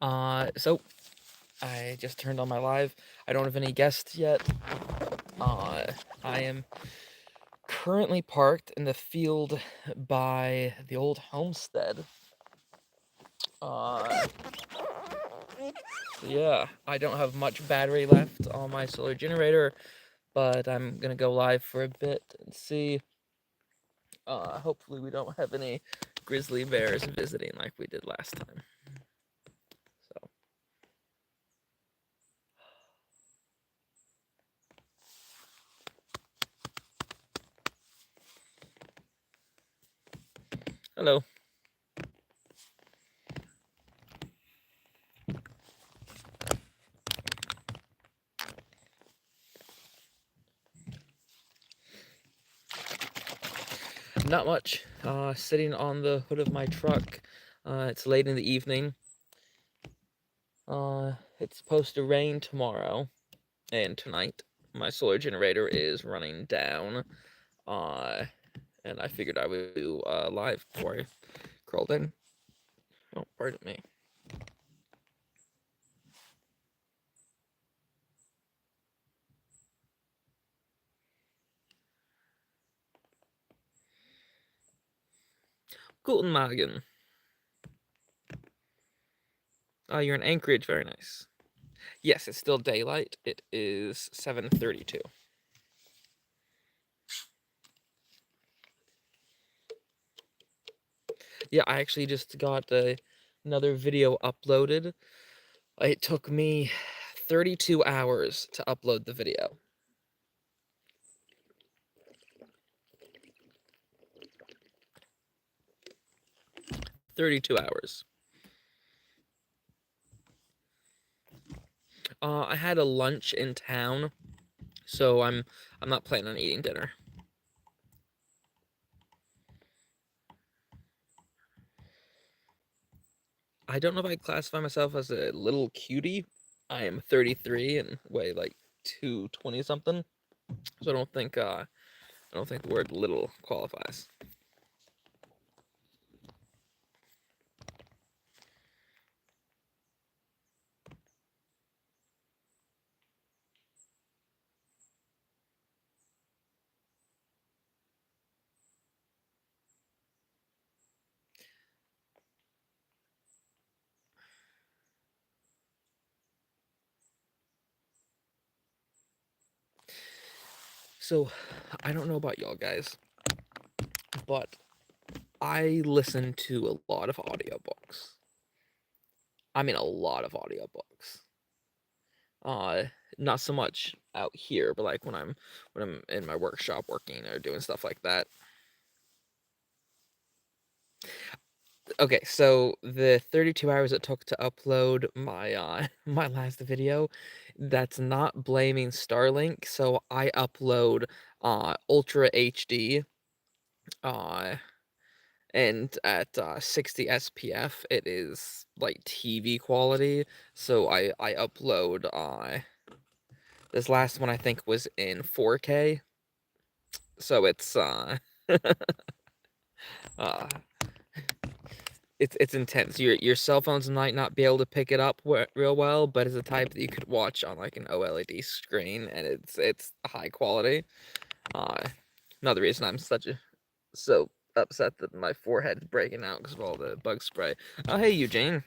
So I just turned on my live. I don't have any guests yet. I am currently parked in the field by the old homestead. Uh, yeah, I don't have much battery left on my solar generator, but I'm gonna go live for a bit and see. Hopefully we don't have any grizzly bears visiting like we did last time. So. Hello. Not much. Sitting on the hood of my truck. It's late in the evening. It's supposed to rain tomorrow and tonight. My solar generator is running down. And I figured I would do live before I crawled in. Oh, pardon me. Guten Morgen. You're in Anchorage. Very nice. Yes, it's still daylight. It is 7:32. Yeah, I actually just got another video uploaded. It took me 32 hours to upload the video. 32 hours. I had a lunch in town, so I'm not planning on eating dinner. I don't know if I classify myself as a little cutie. I am 33 and weigh like 220 something. So I don't think the word little qualifies. So I don't know about y'all guys, but I listen to a lot of audiobooks. I mean a lot of audiobooks. Uh Not so much out here, but like when I'm in my workshop working or doing stuff like that. Okay, so the 32 hours it took to upload my my last video, that's not blaming Starlink. So I upload Ultra HD uh and at 60 SPF it is like TV quality. So I upload this last one I think was in 4K. So it's uh it's intense. Your cell phones might not be able to pick it up real well, but it's a type that you could watch on like an OLED screen, and it's high quality. Uh, Another reason I'm so upset that my forehead's breaking out because of all the bug spray. Oh, hey Eugene.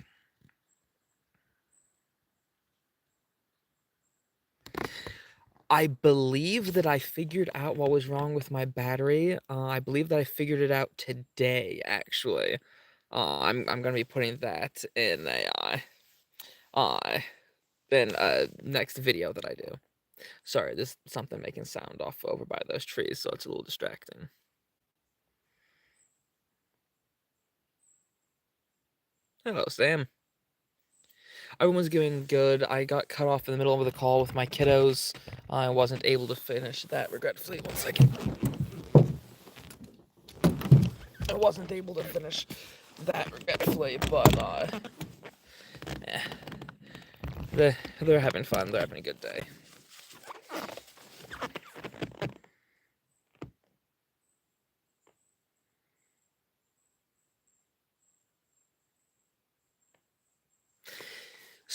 I believe that I figured out what was wrong with my battery. I believe that I figured it out today, actually. I'm gonna be putting that in a uh, next video that I do. Sorry, there's something making sound off over by those trees, so it's a little distracting. Hello, Sam. Everyone's doing good. I got cut off in the middle of the call with my kiddos. I wasn't able to finish that, regretfully. One second. I wasn't able to finish that, regretfully, but, eh. They're having fun. They're having a good day.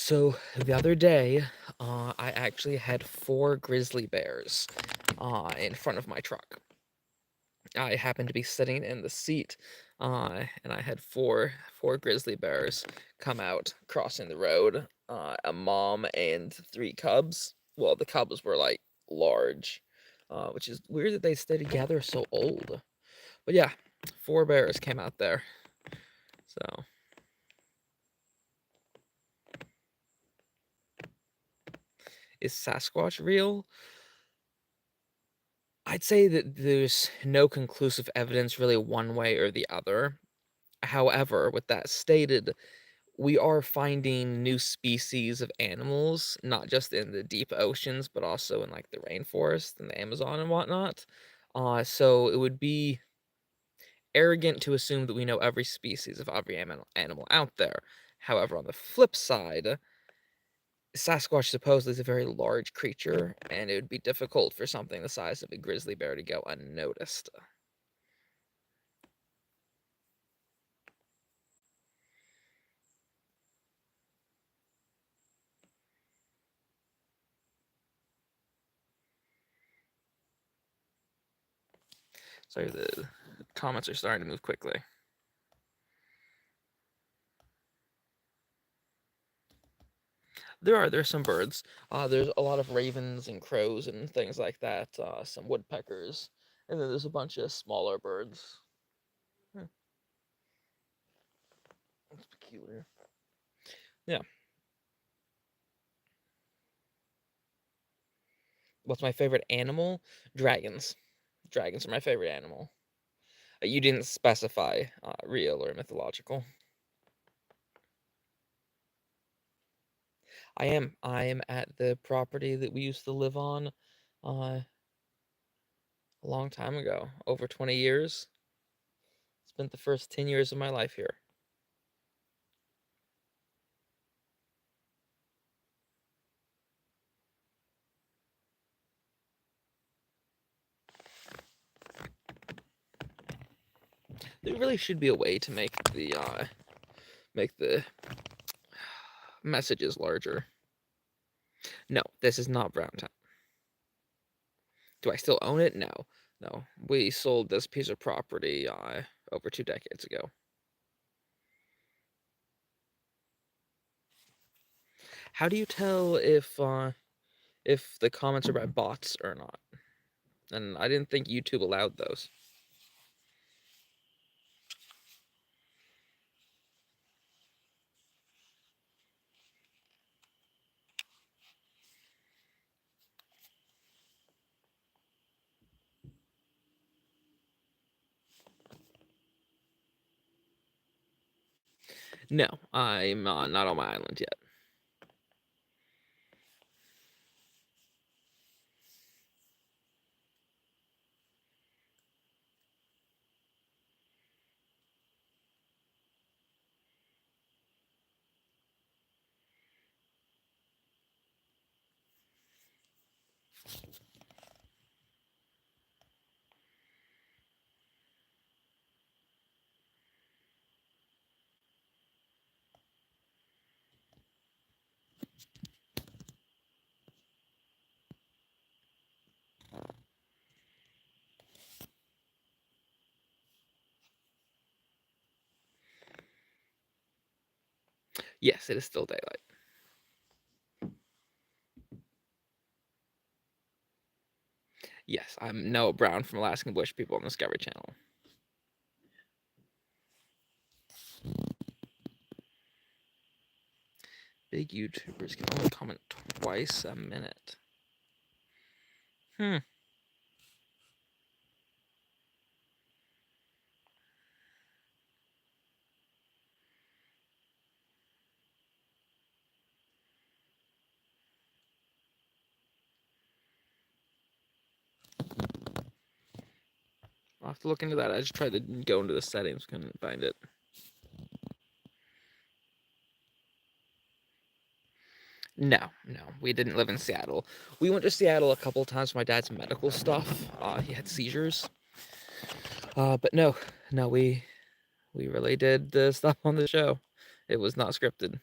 So the other day, I actually had 4 grizzly bears in front of my truck. I happened to be sitting in the seat, and I had four grizzly bears come out crossing the road. A mom and 3 cubs. Well, the cubs were like large, which is weird that they stay together so old. But yeah, 4 bears came out there. So is Sasquatch real? I'd say that there's no conclusive evidence really one way or the other. However, with that stated, we are finding new species of animals, not just in the deep oceans, but also in like the rainforest and the Amazon and whatnot. So it would be arrogant to assume that we know every species of every animal out there. However, on the flip side, Sasquatch supposedly is a very large creature, and it would be difficult for something the size of a grizzly bear to go unnoticed. Sorry, the comments are starting to move quickly. There's some birds. There's a lot of ravens and crows and things like that. Some woodpeckers, and then there's a bunch of smaller birds. Hmm, that's peculiar. Yeah. What's my favorite animal? Dragons. Dragons are my favorite animal. You didn't specify real or mythological. I am. I am at the property that we used to live on a long time ago, over 20 years. Spent the first 10 years of my life here. There really should be a way to make the messages larger. No, this is not Brown Town. Do I still own it? No. No. We sold this piece of property over 2 decades ago. How do you tell if the comments are by bots or not? And I didn't think YouTube allowed those. No, I'm not on my island yet. Yes, it is still daylight. Yes, I'm Noah Brown from Alaskan Bush People on the Discovery Channel. Big YouTubers can only comment twice a minute. Hmm. I'll have to look into that. I just tried to go into the settings, couldn't find it. No, no, we didn't live in Seattle. We went to Seattle a couple of times for my dad's medical stuff. He had seizures. But no, no, we really did the stuff on the show. It was not scripted.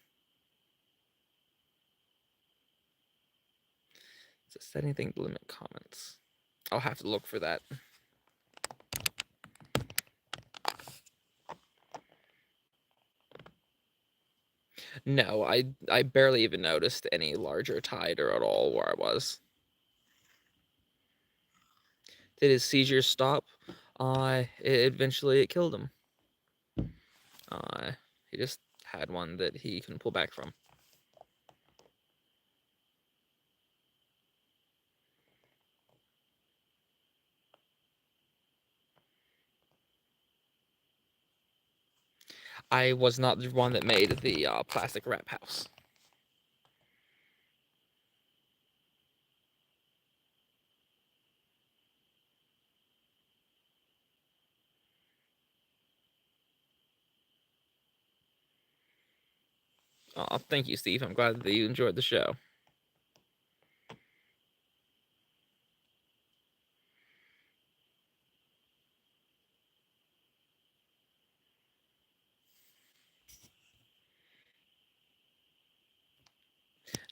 Does it set anything to limit comments? I'll have to look for that. No, I barely even noticed any larger tide or at all where I was. Did his seizures stop? Eventually it killed him. He just had one that he couldn't pull back from. I was not the one that made the plastic wrap house. Thank you, Steve. I'm glad that you enjoyed the show.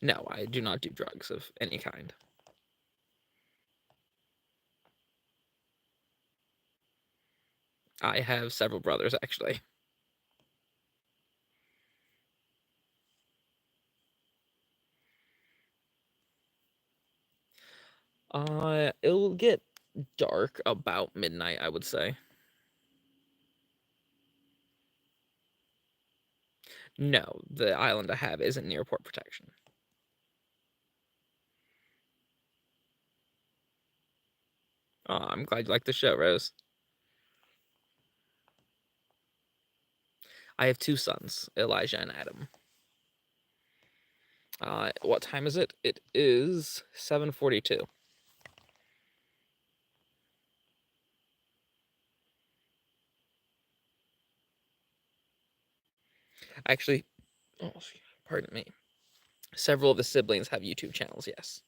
No, I do not do drugs of any kind. I have several brothers, actually. It'll get dark about midnight, I would say. No, the island I have isn't near port protection. I'm glad you like the show, Rose. I have two sons, Elijah and Adam. What time is it? It is 7:42. Actually, oh, pardon me. Several of the siblings have YouTube channels, yes.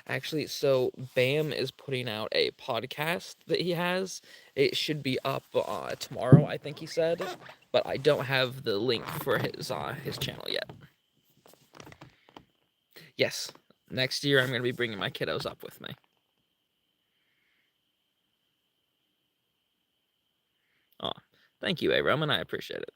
Actually, so Bam is putting out a podcast that he has. It should be up tomorrow, I think he said, but I don't have the link for his channel yet. Yes, next year I'm going to be bringing my kiddos up with me. Oh, thank you, A. Roman. I appreciate it.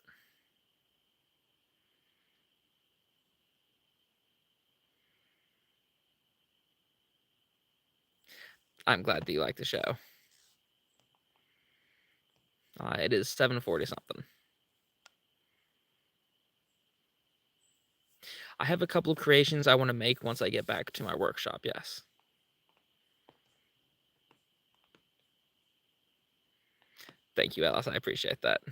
I'm glad that you like the show. It is 7:40 something. I have a couple of creations I want to make once I get back to my workshop, yes. Thank you, Alice. I appreciate that.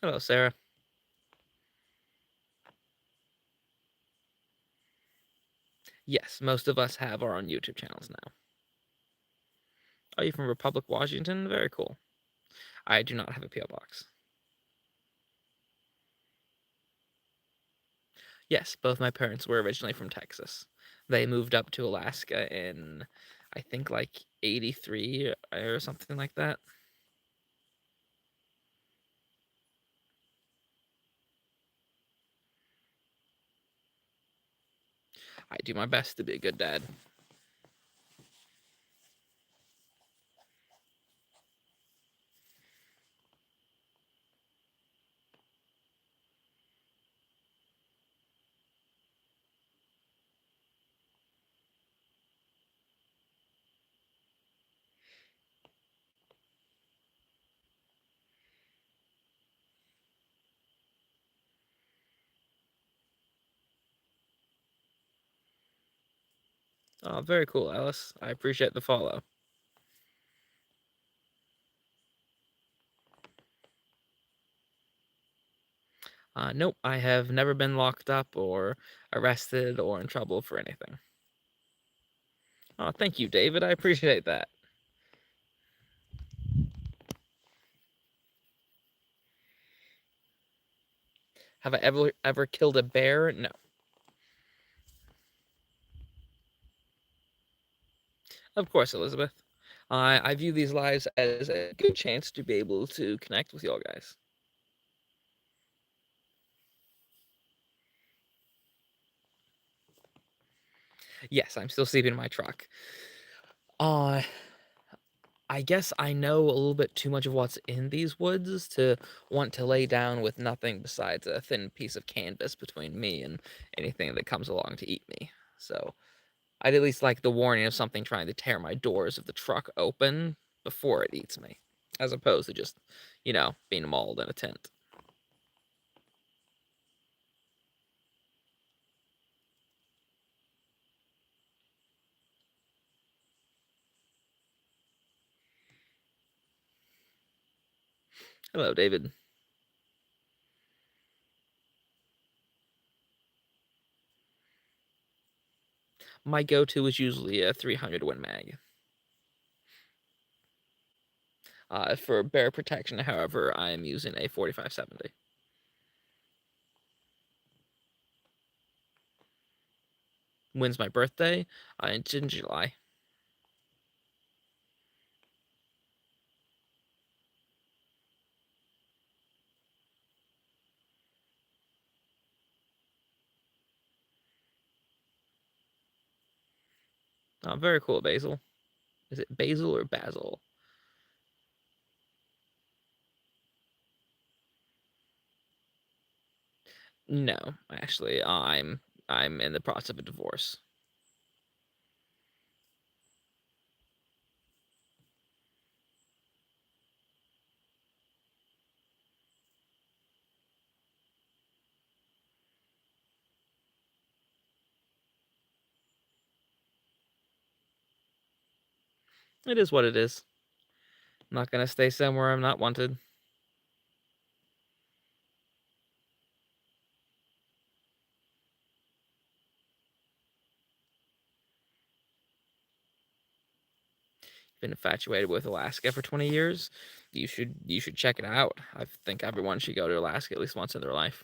Hello, Sarah. Yes, most of us have our own YouTube channels now. Are you from Republic, Washington? Very cool. I do not have a P.O. box. Yes, both my parents were originally from Texas. They moved up to Alaska in, I think, like 83 or something like that. I do my best to be a good dad. Oh, very cool, Alice. I appreciate the follow. Nope, I have never been locked up or arrested or in trouble for anything. Oh, thank you, David. I appreciate that. Have I ever killed a bear? No. Of course, Elizabeth. I view these lives as a good chance to be able to connect with y'all guys. Yes, I'm still sleeping in my truck. Uh, I guess I know a little bit too much of what's in these woods to want to lay down with nothing besides a thin piece of canvas between me and anything that comes along to eat me. So I'd at least like the warning of something trying to tear my doors of the truck open before it eats me, as opposed to just, being mauled in a tent. Hello, David. My go-to is usually a 300 Win Mag. For bear protection, however, I am using a 45-70. When's my birthday? It's in July. Very cool, Basil. Is it Basil or Basil? No, actually, I'm in the process of a divorce. It is what it is. I'm not gonna stay somewhere I'm not wanted. Been infatuated with Alaska for 20 years. You should check it out. I think everyone should go to Alaska at least once in their life.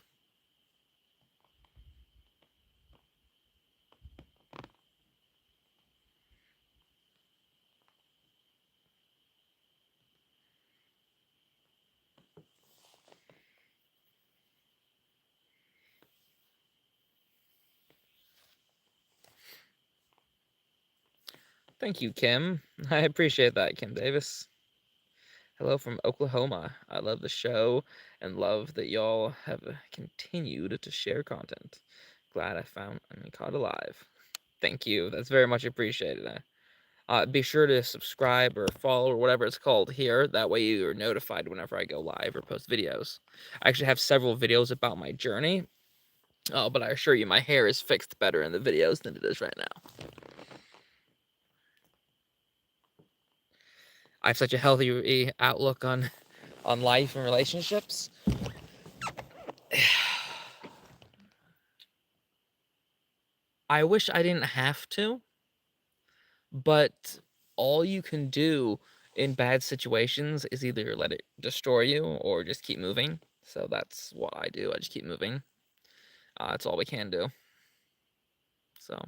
Thank you, Kim. I appreciate that, Kim Davis. Hello from Oklahoma. I love the show and love that y'all have continued to share content. Glad I caught alive. Thank you. That's very much appreciated. Be sure to subscribe or follow or whatever it's called here. That way you're notified whenever I go live or post videos. I actually have several videos about my journey. But I assure you, my hair is fixed better in the videos than it is right now. I have such a healthy outlook on life and relationships. I wish I didn't have to, but all you can do in bad situations is either let it destroy you or just keep moving. So that's what I do. I just keep moving. That's all we can do. So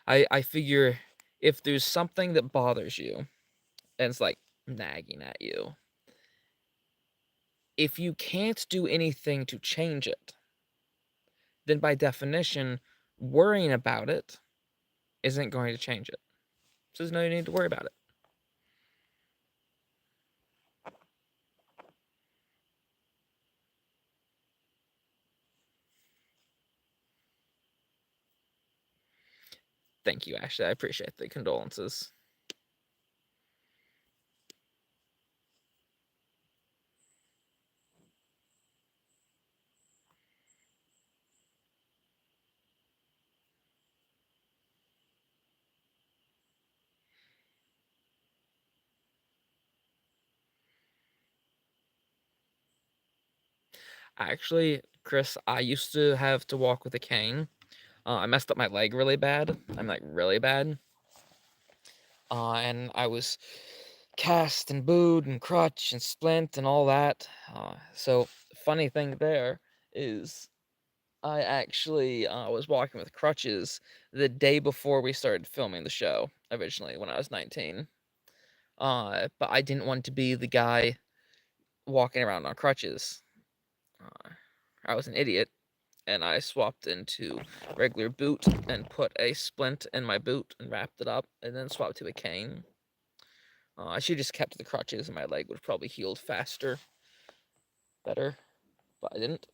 I figure if there's something that bothers you and it's like nagging at you, if you can't do anything to change it, then by definition, worrying about it isn't going to change it. So there's no need to worry about it. Thank you, Ashley. I appreciate the condolences. Actually, Chris, I used to have to walk with a cane. I messed up my leg really bad. I'm like really bad. And I was cast and booed and crutch and splint and all that. So funny thing there is I actually was walking with crutches the day before we started filming the show originally when I was 19. But I didn't want to be the guy walking around on crutches. Uh, I was an idiot and I swapped into regular boot and put a splint in my boot and wrapped it up and then swapped to a cane. I should have just kept the crutches and my leg would have probably healed faster, better, but I didn't.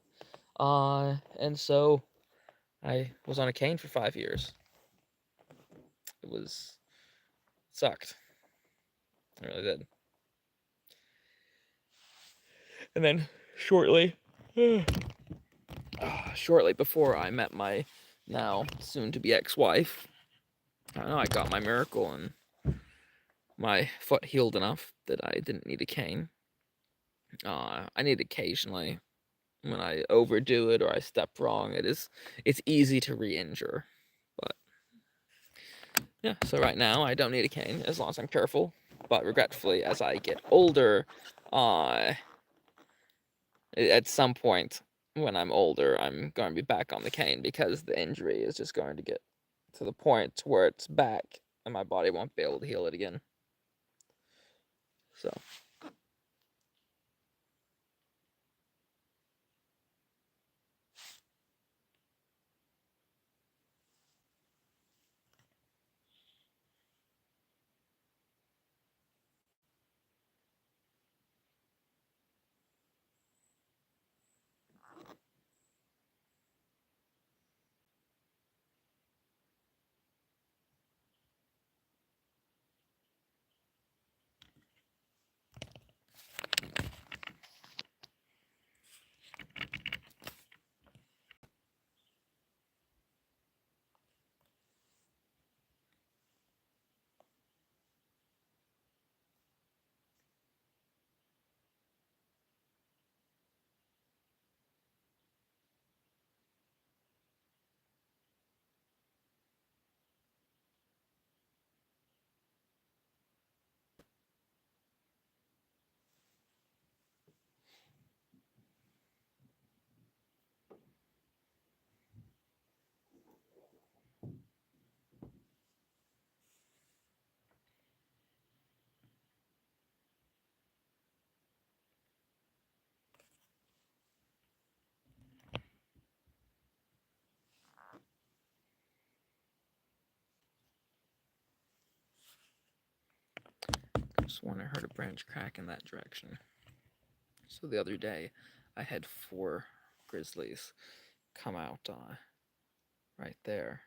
And so I was on a cane for 5 years. It was sucked. It really did. And then shortly, shortly before I met my now soon-to-be ex-wife, I don't know, I got my miracle and my foot healed enough that I didn't need a cane. I need occasionally when I overdo it or I step wrong. It's easy to re-injure, but yeah. So right now I don't need a cane as long as I'm careful. But regretfully, as I get older, uh, at some point when I'm older, I'm going to be back on the cane because the injury is just going to get to the point where it's back and my body won't be able to heal it again. So just when I heard a branch crack in that direction. So the other day, I had 4 grizzlies come out right there.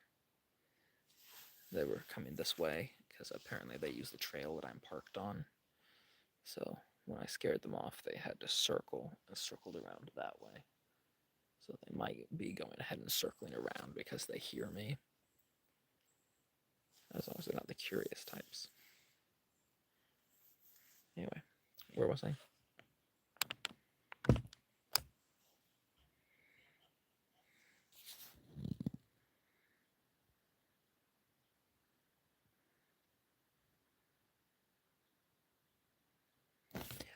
They were coming this way because apparently they use the trail that I'm parked on. So when I scared them off, they had to circle and circled around that way. So they might be going ahead and circling around because they hear me. As long as they're not the curious types. Anyway, where was I?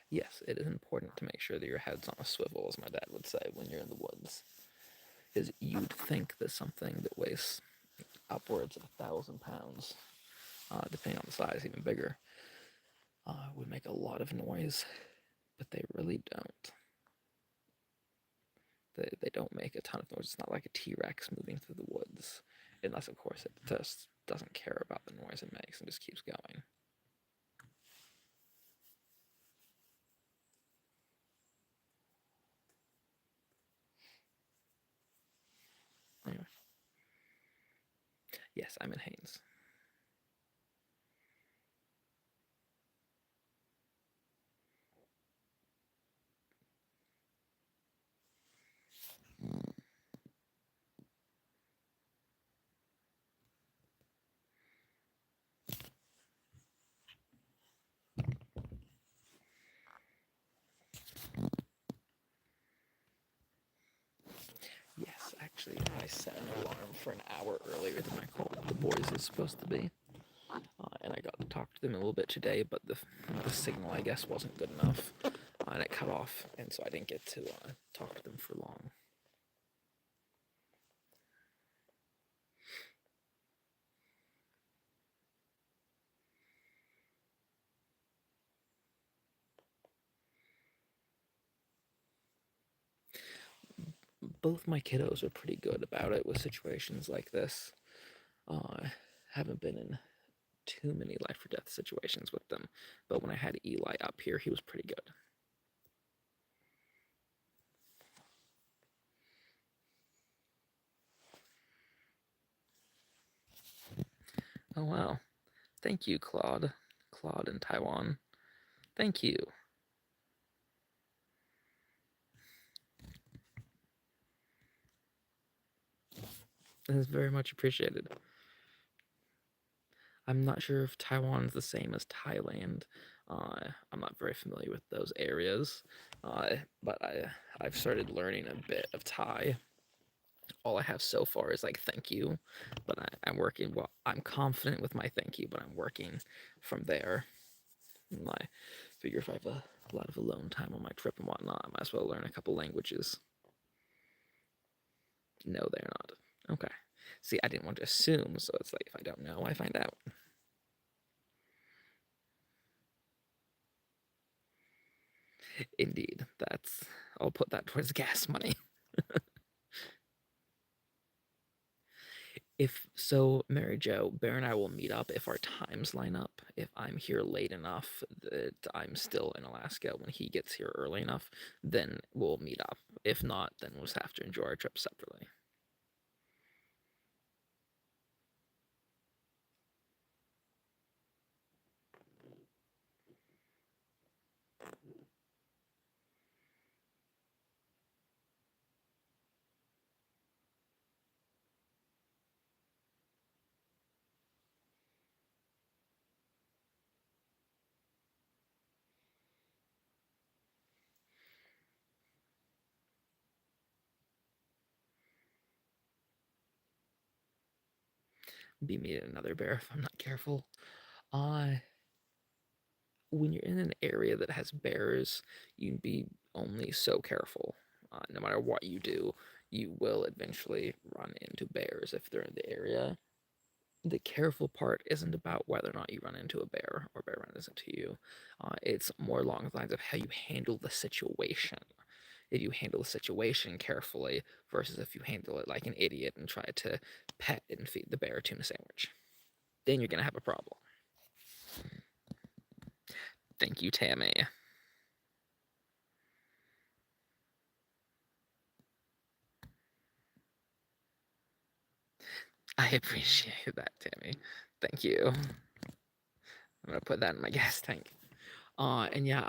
Yes, it is important to make sure that your head's on a swivel, as my dad would say, when you're in the woods. Because you'd think that something that weighs upwards of 1,000 pounds, depending on the size, even bigger, would make a lot of noise, but they really don't. They don't make a ton of noise. It's not like a T-Rex moving through the woods, unless, of course, it just doesn't care about the noise it makes and just keeps going. Anyway. Yes, I'm in Haynes. I set an alarm for an hour earlier than my call with the boys is supposed to be. And I got to talk to them a little bit today, but the signal, I guess, wasn't good enough, and it cut off, and so I didn't get to talk to them for long. Both my kiddos are pretty good about it with situations like this. Haven't been in too many life or death situations with them, but when I had Eli up here, he was pretty good. Oh wow. Thank you, Claude. Claude in Taiwan. Thank you. That is very much appreciated. I'm not sure if Taiwan's the same as Thailand. I'm not very familiar with those areas, but I've started learning a bit of Thai. All I have so far is like thank you, but I'm working. Well, I'm confident with my thank you, but I'm working from there. And I figure if I have a lot of alone time on my trip and whatnot, I might as well learn a couple languages. No, they're not. Okay. See, I didn't want to assume, so it's like if I don't know, I find out. Indeed, that's. I'll put that towards gas money. If so, Mary Jo, Bear and I will meet up if our times line up. If I'm here late enough that I'm still in Alaska when he gets here early enough, then we'll meet up. If not, then we'll just have to enjoy our trip separately. Be meeting another bear if I'm not careful. Uh, when you're in an area that has bears, you can be only so careful. No matter what you do, you will eventually run into bears if they're in the area. The careful part isn't about whether or not you run into a bear or bear runs into you. It's more along the lines of how you handle the situation. If you handle the situation carefully versus if you handle it like an idiot and try to pet and feed the bear a tuna sandwich, then you're gonna have a problem. Thank you, Tammy. I appreciate that, Tammy. Thank you. I'm gonna put that in my gas tank. And yeah,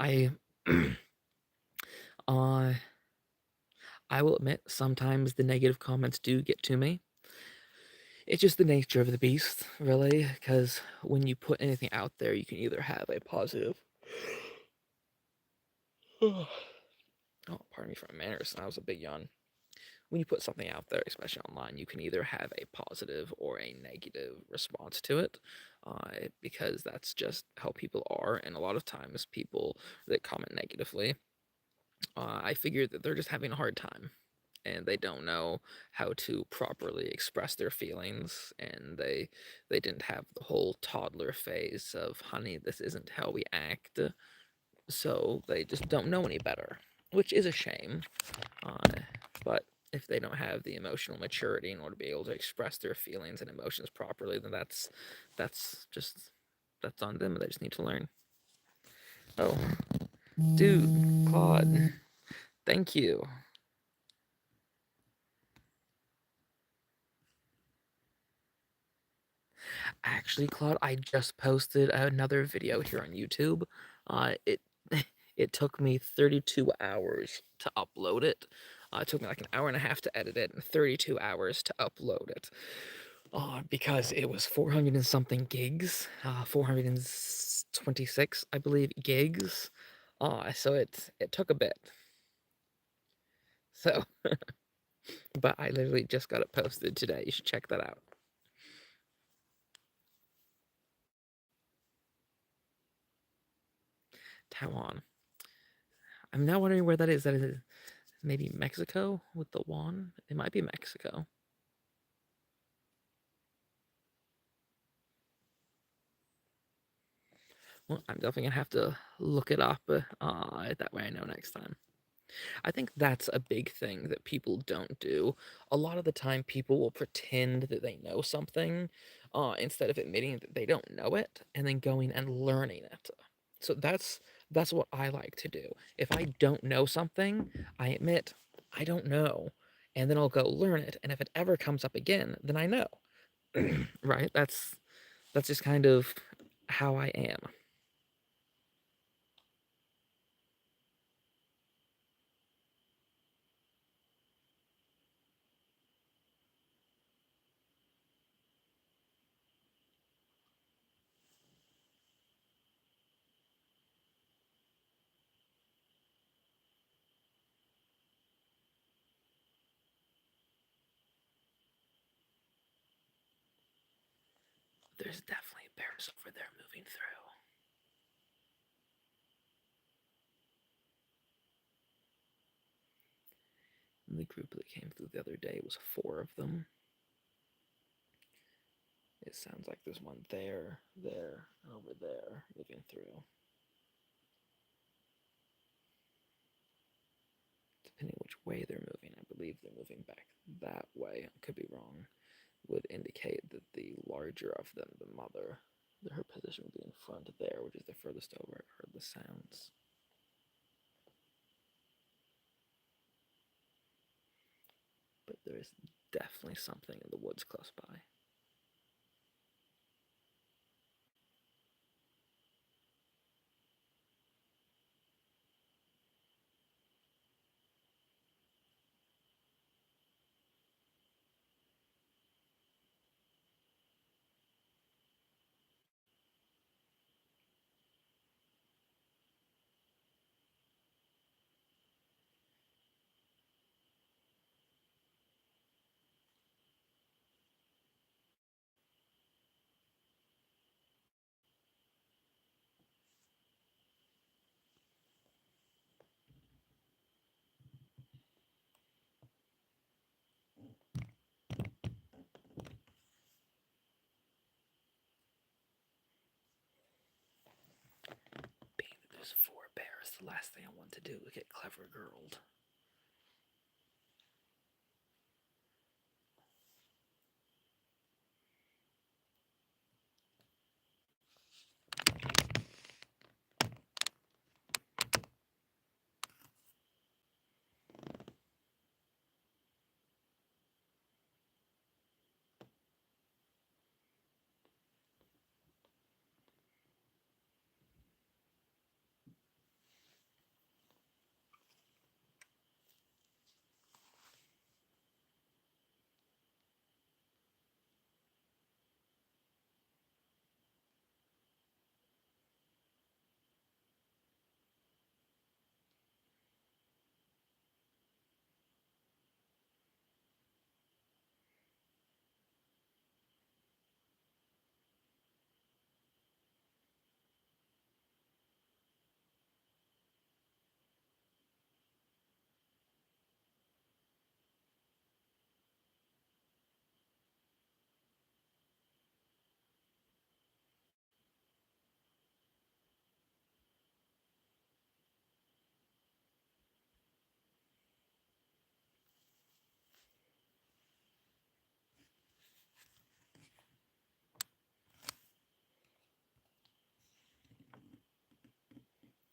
uh, I will admit sometimes the negative comments do get to me. It's just the nature of the beast, really, because when you put anything out there, you can either have a positive. Oh, pardon me for my manners. That was a big yawn. When you put something out there, especially online, you can either have a positive or a negative response to it, because that's just how people are. And a lot of times, people that comment negatively, I figure that they're just having a hard time and they don't know how to properly express their feelings, and they didn't have the whole toddler phase of honey, this isn't how we act, so they just don't know any better, which is a shame. But if they don't have the emotional maturity in order to be able to express their feelings and emotions properly, then that's just that's on them. They just need to learn. Oh, dude, Claude, thank you. Actually, Claude, I just posted another video here on YouTube. It it took me 32 hours to upload it. It took me like an hour and a half to edit it and 32 hours to upload it. Because it was 400 and something gigs, 426, I believe, gigs. So it took a bit. So But I literally just got it posted today. You should check that out. Taiwan. I'm now wondering where that is. That is maybe Mexico with the won. It might be Mexico. Well, I'm definitely gonna have to look it up. That way I know next time. I think that's a big thing that people don't do. A lot of the time, people will pretend that they know something instead of admitting that they don't know it and then going and learning it. So that's what I like to do. If I don't know something, I admit I don't know, and then I'll go learn it. And if it ever comes up again, then I know. Right? That's just kind of how I am. There's definitely bears over there moving through. The group that came through the other day was four of them. It sounds like there's one there, there, and over there moving through. Depending which way they're moving, I believe they're moving back that way. I could be wrong. Would indicate that the larger of them, the mother, her position would be in front there, which is the furthest over. I heard the sounds. But there is definitely something in the woods close by. Being that there's four bears, the last thing I want to do is get clever girled.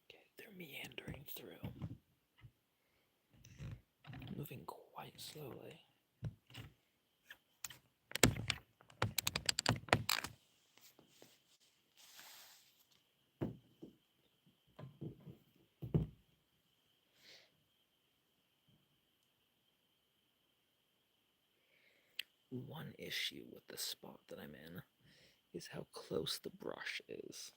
Okay, they're meandering through, moving quite slowly. One issue with the spot that I'm in is how close the brush is.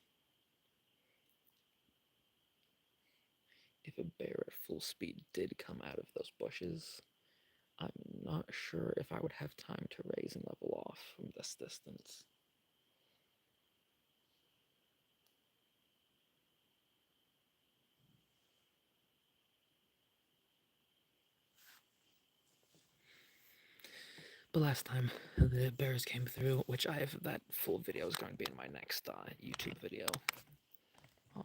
If a bear at full speed did come out of those bushes, I'm not sure if I would have time to raise and level off from this distance. But last time the bears came through, which I have that full video is going to be in my next YouTube video. Uh,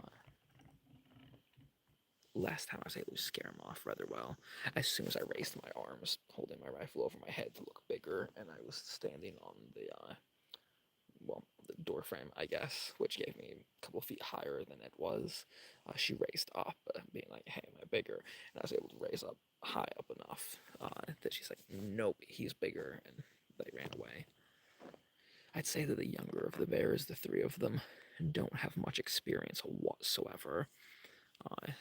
Last time I was able to scare him off rather well. As soon as I raised my arms, holding my rifle over my head to look bigger, and I was standing on the door frame, I guess, which gave me a couple feet higher than it was. She raised up, being like, "Hey, am I bigger?" And I was able to raise up high up enough that she's like, "Nope, he's bigger," and they ran away. I'd say that the younger of the bears, the three of them, don't have much experience whatsoever,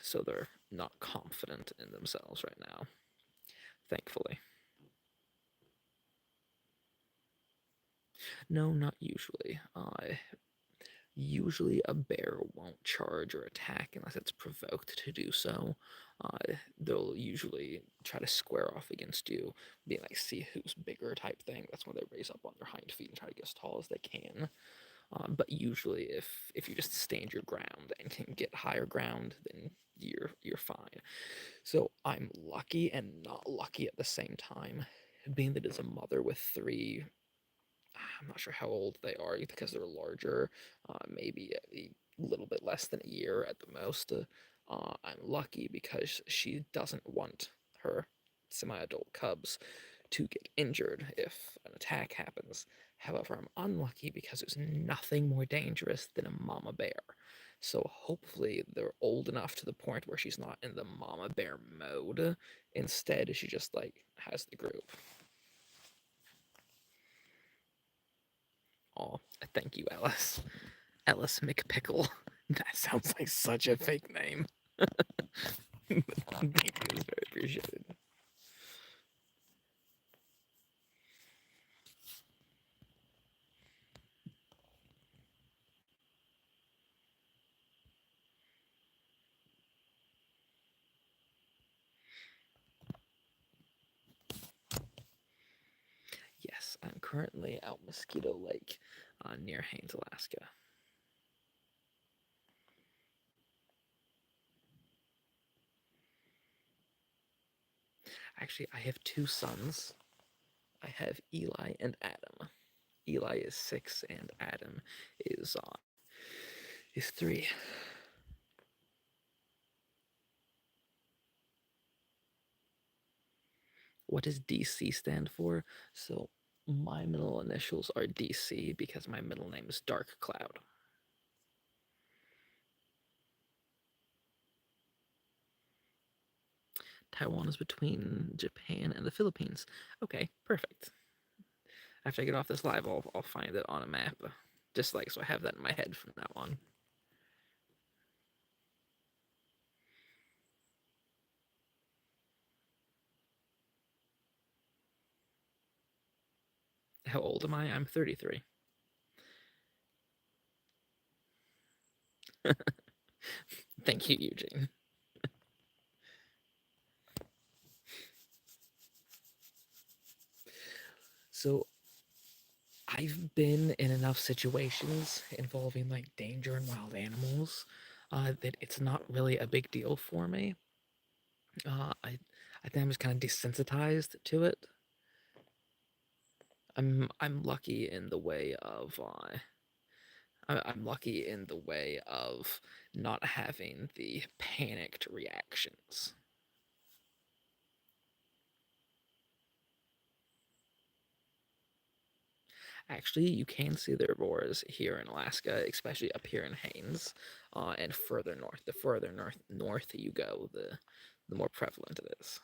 so they're not confident in themselves right now, thankfully. No, not usually. Usually a bear won't charge or attack unless it's provoked to do so. They'll usually try to square off against you, being like, see who's bigger type thing. That's when they raise up on their hind feet and try to get as tall as they can. But usually, if you just stand your ground and can get higher ground, then you're fine. So I'm lucky and not lucky at the same time, being that it's a mother with three. I'm not sure how old they are because they're larger, maybe a little bit less than a year at the most. I'm lucky because she doesn't want her semi adult cubs to get injured if an attack happens. However, I'm unlucky because there's nothing more dangerous than a mama bear. So hopefully they're old enough to the point where she's not in the mama bear mode. Instead, she just like has the group. Oh, thank you, Ellis. Ellis McPickle. That sounds like such a fake name. Thank you, it's very appreciated. Yes, I'm currently out Mosquito Lake near Haines, Alaska. Actually, I have two sons. I have Eli and Adam. Eli is 6 and Adam is 3. What does DC stand for? So my middle initials are DC because my middle name is Dark Cloud. Taiwan is between Japan and the Philippines. Okay, perfect. After I get off this live, I'll find it on a map, just like so I have that in my head from now on. How old am I? I'm 33. Thank you, Eugene. So I've been in enough situations involving like danger and wild animals that it's not really a big deal for me. I think I'm just kind of desensitized to it. I'm lucky in the way of I'm lucky in the way of not having the panicked reactions. Actually, you can see the boars here in Alaska, especially up here in Haines, and further north. The further north you go, the more prevalent it is.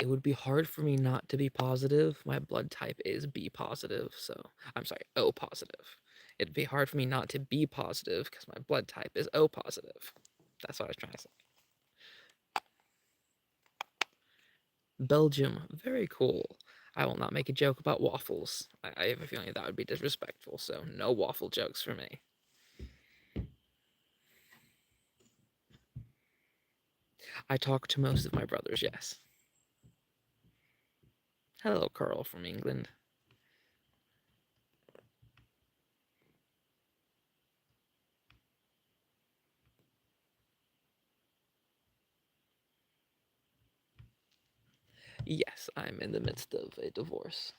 It would be hard for me not to be positive. My blood type is B positive, so I'm sorry, O positive. It'd be hard for me not to be positive because my blood type is O positive. That's what I was trying to say. Belgium, very cool. I will not make a joke about waffles. I have a feeling that would be disrespectful, so no waffle jokes for me. I talk to most of my brothers, yes. Hello, Carl from England. Yes, I'm in the midst of a divorce.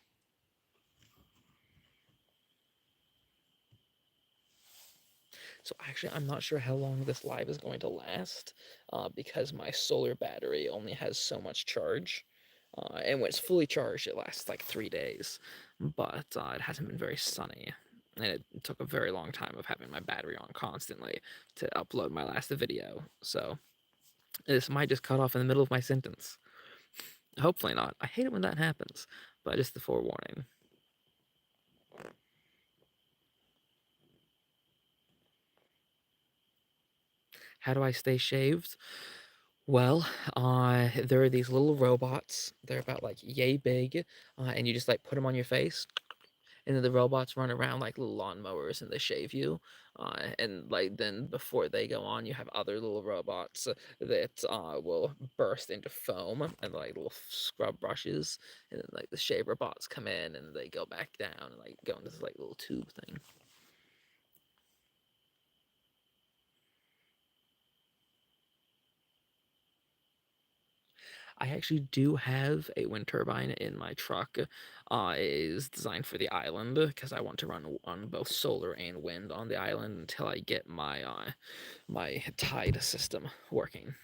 So actually, I'm not sure how long this live is going to last, because my solar battery only has so much charge. And when it's fully charged, it lasts like 3 days. But it hasn't been very sunny. And it took a very long time of having my battery on constantly to upload my last video. So this might just cut off in the middle of my sentence. Hopefully not. I hate it when that happens, but just the forewarning. How do I stay shaved? Well, there are these little robots. They're about like yay big, and you just like put them on your face, and then the robots run around like little lawnmowers and they shave you. And like then before they go on, you have other little robots that will burst into foam and like little scrub brushes, and then like the shave robots come in and they go back down and like go into this like little tube thing. I actually do have a wind turbine in my truck. It is designed for the island because I want to run on both solar and wind on the island until I get my tide system working.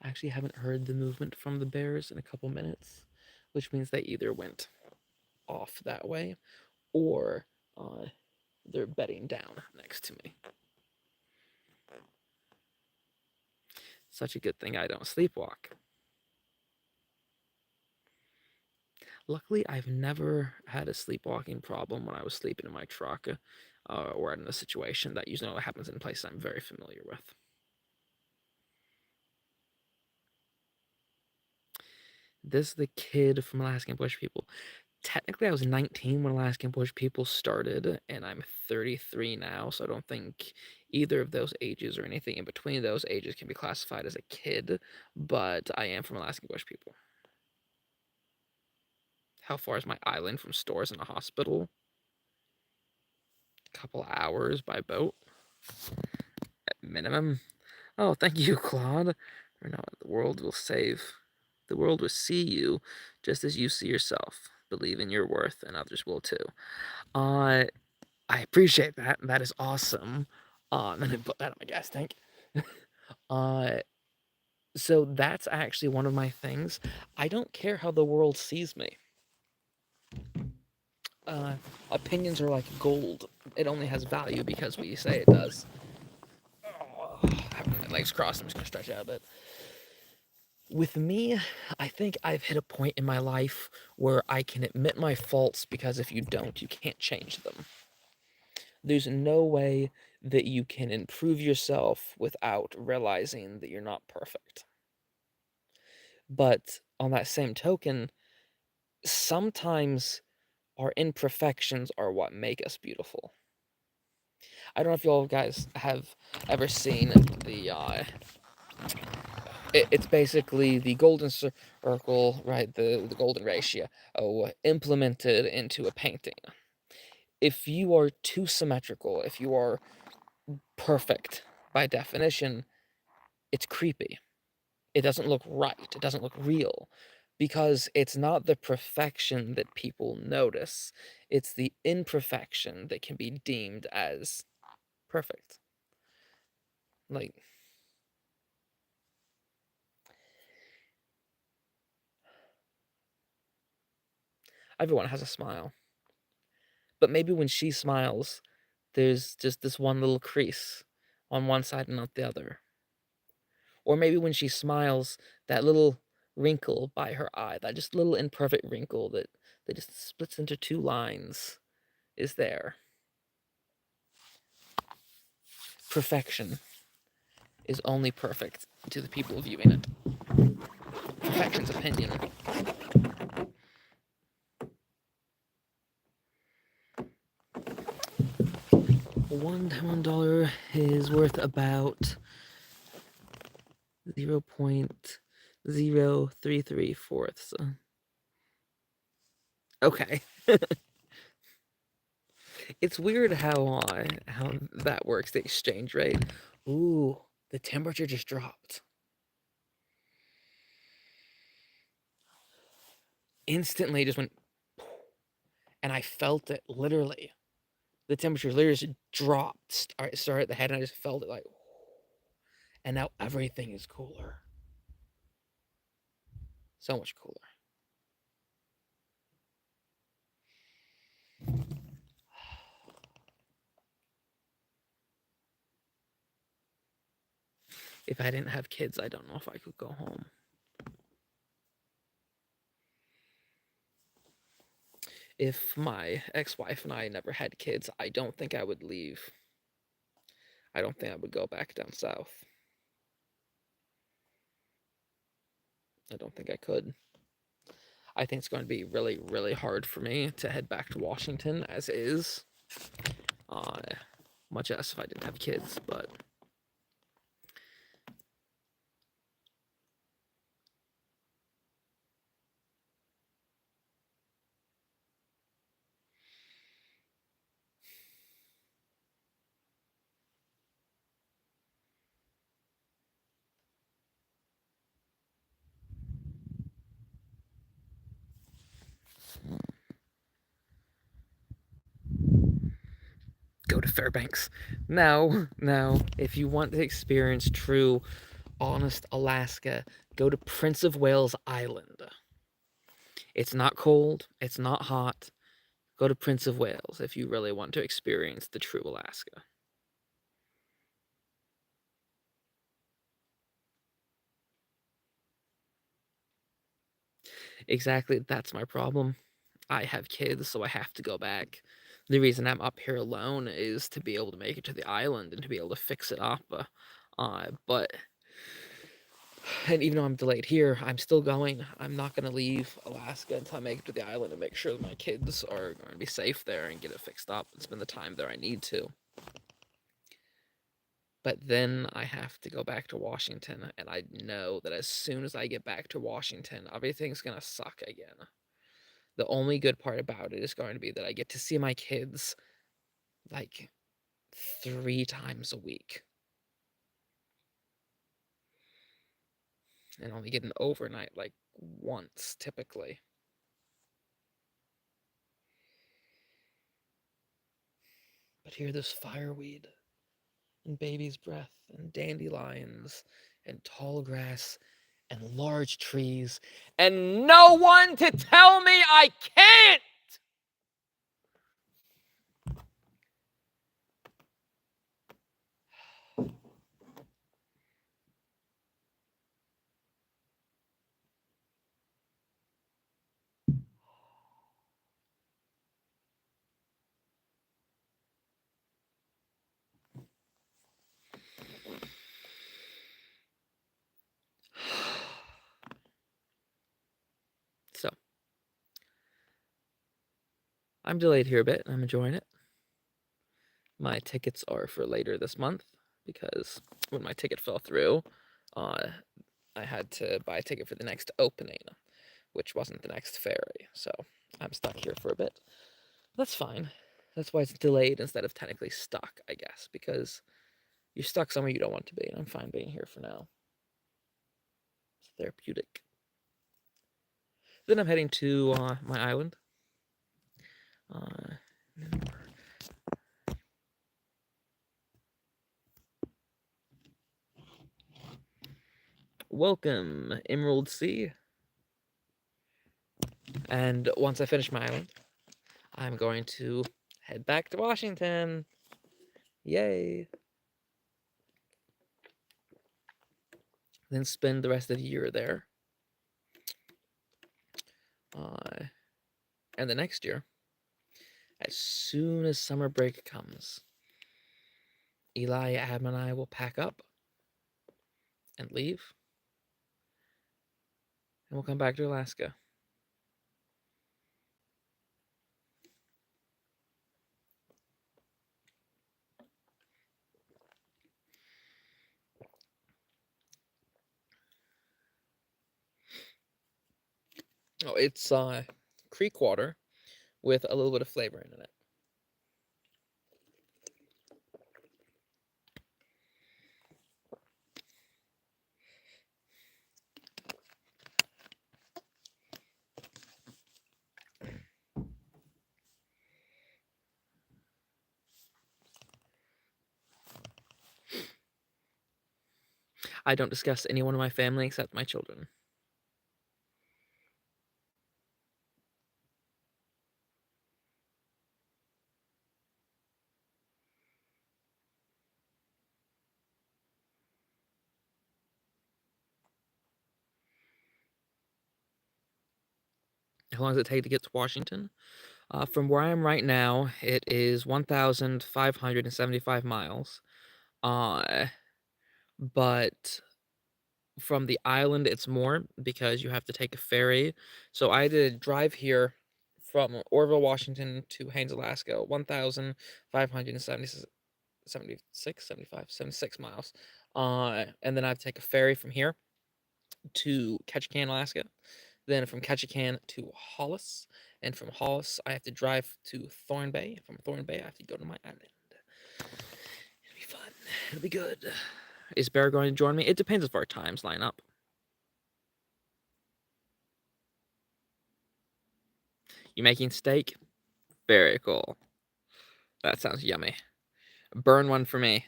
I actually haven't heard the movement from the bears in a couple minutes, which means they either went off that way or uh, they're bedding down next to me. Such a good thing I don't sleepwalk. Luckily, I've never had a sleepwalking problem when I was sleeping in my truck, or in a situation that usually only happens in places I'm very familiar with. This is the kid from Alaskan Bush People. Technically, I was 19 when Alaskan Bush People started, and I'm 33 now, so I don't think either of those ages or anything in between those ages can be classified as a kid, but I am from Alaskan Bush People. How far is my island from stores and a hospital? A couple hours by boat at minimum. Oh, thank you, Claude. Or no, the world will save. The world will see you just as you see yourself. Believe in your worth, and others will too. Uh, I appreciate that. That is awesome. And then put that on my gas tank. Uh, so that's actually one of my things. I don't care how the world sees me. Uh, Opinions are like gold. It only has value because we say it does. Oh, I have my legs crossed. I'm just gonna stretch out a bit. With me, I think I've hit a point in my life where I can admit my faults because if you don't, you can't change them. There's no way that you can improve yourself without realizing that you're not perfect. But on that same token, sometimes our imperfections are what make us beautiful. I don't know if y'all guys have ever seen it's basically the golden circle, right? The golden ratio, implemented into a painting. If you are too symmetrical, if you are perfect by definition, it's creepy. It doesn't look right. It doesn't look real because it's not the perfection that people notice. It's the imperfection that can be deemed as perfect. Like, everyone has a smile. But maybe when she smiles, there's just this one little crease on one side and not the other. Or maybe when she smiles, that little wrinkle by her eye, that just little imperfect wrinkle that just splits into two lines is there. Perfection is only perfect to the people viewing it. perfection's opinion. $1 is worth about 0.033 fourths. Okay. It's weird how that works, the exchange rate. Ooh, the temperature just dropped. Instantly just went, and I felt it literally. The temperature literally just dropped. Started at the head, and I just felt it like, and now everything is cooler. So much cooler. If I didn't have kids, I don't know if I could go home. If my ex-wife and I never had kids, I don't think I would leave. I don't think I would go back down south. I don't think I could. I think it's going to be really, really hard for me to head back to Washington as is. Much less if I didn't have kids, but go to Fairbanks. Now, if you want to experience true, honest Alaska, go to Prince of Wales Island. It's not cold, it's not hot. Go to Prince of Wales if you really want to experience the true Alaska. Exactly, that's my problem. I have kids, so I have to go back. The reason I'm up here alone is to be able to make it to the island and to be able to fix it up. But and even though I'm delayed here, I'm still going. I'm not going to leave Alaska until I make it to the island and make sure that my kids are going to be safe there and get it fixed up and spend the time there I need to. But then I have to go back to Washington, and I know that as soon as I get back to Washington, everything's going to suck again. The only good part about it is going to be that I get to see my kids like 3 times a week. And only get an overnight like once typically. But here there's fireweed and baby's breath and dandelions and tall grass and large trees and no one to tell me I can't. So, I'm delayed here a bit. I'm enjoying it. My tickets are for later this month because when my ticket fell through, I had to buy a ticket for the next opening, which wasn't the next ferry. So I'm stuck here for a bit. That's fine. That's why it's delayed instead of technically stuck, I guess, because you're stuck somewhere you don't want to be, and I'm fine being here for now. It's therapeutic. Then I'm heading to my island. Welcome, Emerald Sea. And once I finish my island, I'm going to head back to Washington. Yay. Then spend the rest of the year there. And the next year, as soon as summer break comes, Eli, Adam, and I will pack up and leave. and we'll come back to Alaska. Oh, it's creek water with a little bit of flavor in it. I don't discuss anyone in my family except my children. How long does it take to get to Washington? From where I am right now, it is 1,575 miles. Uh, but from the island, it's more because you have to take a ferry. So I had to drive here from Orville, Washington to Haines, Alaska, 1,576, 76 miles. And then I have to take a ferry from here to Ketchikan, Alaska. Then from Ketchikan to Hollis. And from Hollis, I have to drive to Thorn Bay. From Thorn Bay, I have to go to my island. It'll be fun. It'll be good. Is Bear going to join me? It depends if our times line up. You making steak? Very cool. That sounds yummy. Burn one for me.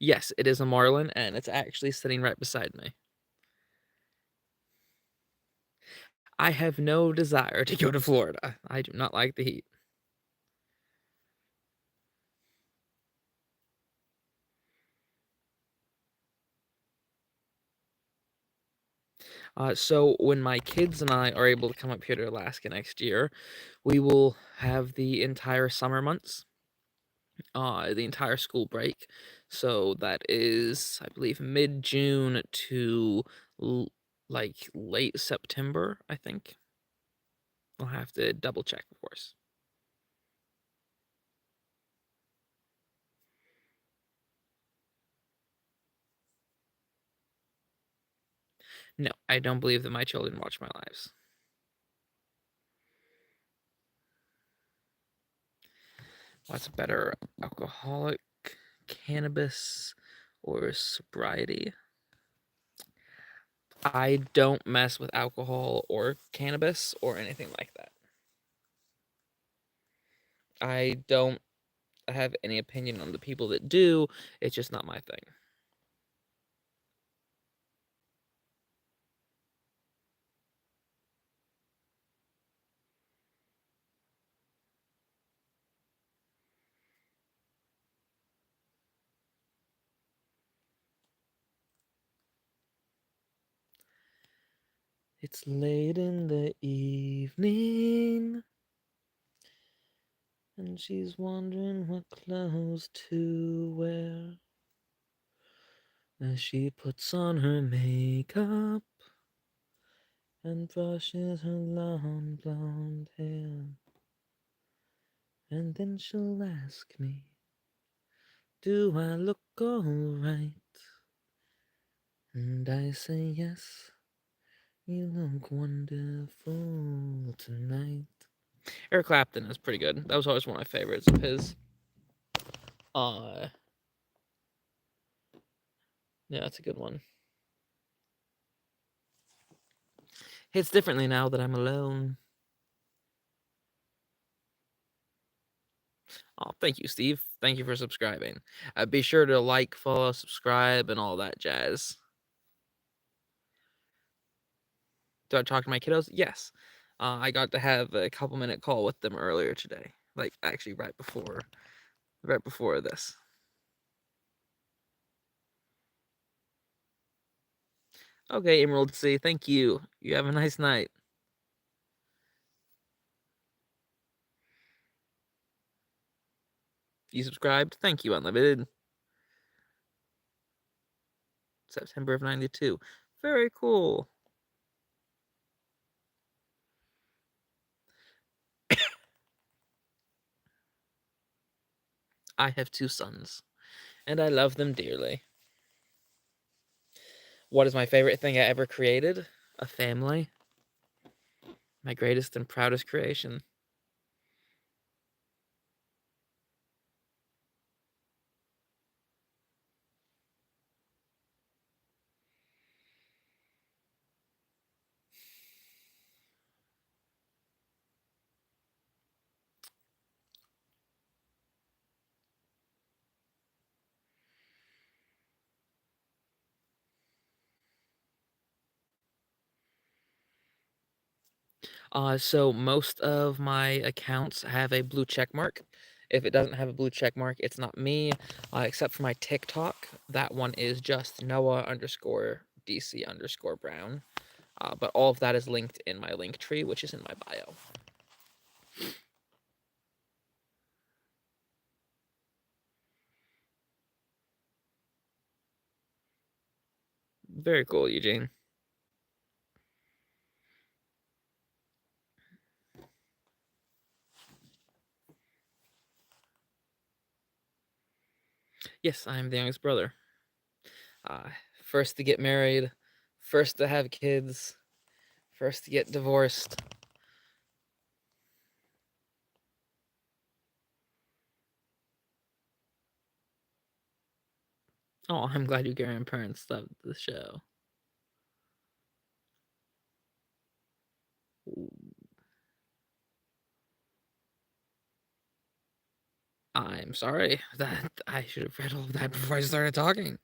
Yes, it is a marlin, and it's actually sitting right beside me. I have no desire to go to Florida. I do not like the heat. So when my kids and I are able to come up here to Alaska next year, we will have the entire summer months, the entire school break. So that is, I believe, mid-June to like late September, I think. I'll have to double check, of course. No, I don't believe that my children watch my lives. What's better, alcoholic, cannabis, or sobriety? I don't mess with alcohol or cannabis or anything like that. I don't have any opinion on the people that do. It's just not my thing. It's late in the evening, and she's wondering what clothes to wear. As she puts on her makeup and brushes her long blonde hair. And then she'll ask me, do I look alright? And I say yes, you look wonderful tonight. Eric Clapton is pretty good. That was always one of my favorites of his. Uh, yeah, it's a good one. Hits differently now that I'm alone. Oh, thank you, Steve. Thank you for subscribing. Be sure to like, follow, subscribe, and all that jazz. Do I talk to my kiddos? Yes. I got to have a couple-minute call with them earlier today. Like, actually, right before this. Okay, Emerald C, thank you. You have a nice night. You subscribed? Thank you, Unlimited. September of 92. Very cool. I have two sons, and I love them dearly. What is my favorite thing I ever created? A family. My greatest and proudest creation. So most of my accounts have a blue check mark. If it doesn't have a blue check mark, it's not me. Except for my TikTok, that one is just Noah underscore DC underscore Brown. But all of that is linked in my link tree, which is in my bio. Very cool, Eugene. Yes, I'm the youngest brother. Uh, First to get married, first to have kids, first to get divorced. Oh, I'm glad your grandparents loved the show. I'm sorry that I should have read all of that before I started talking.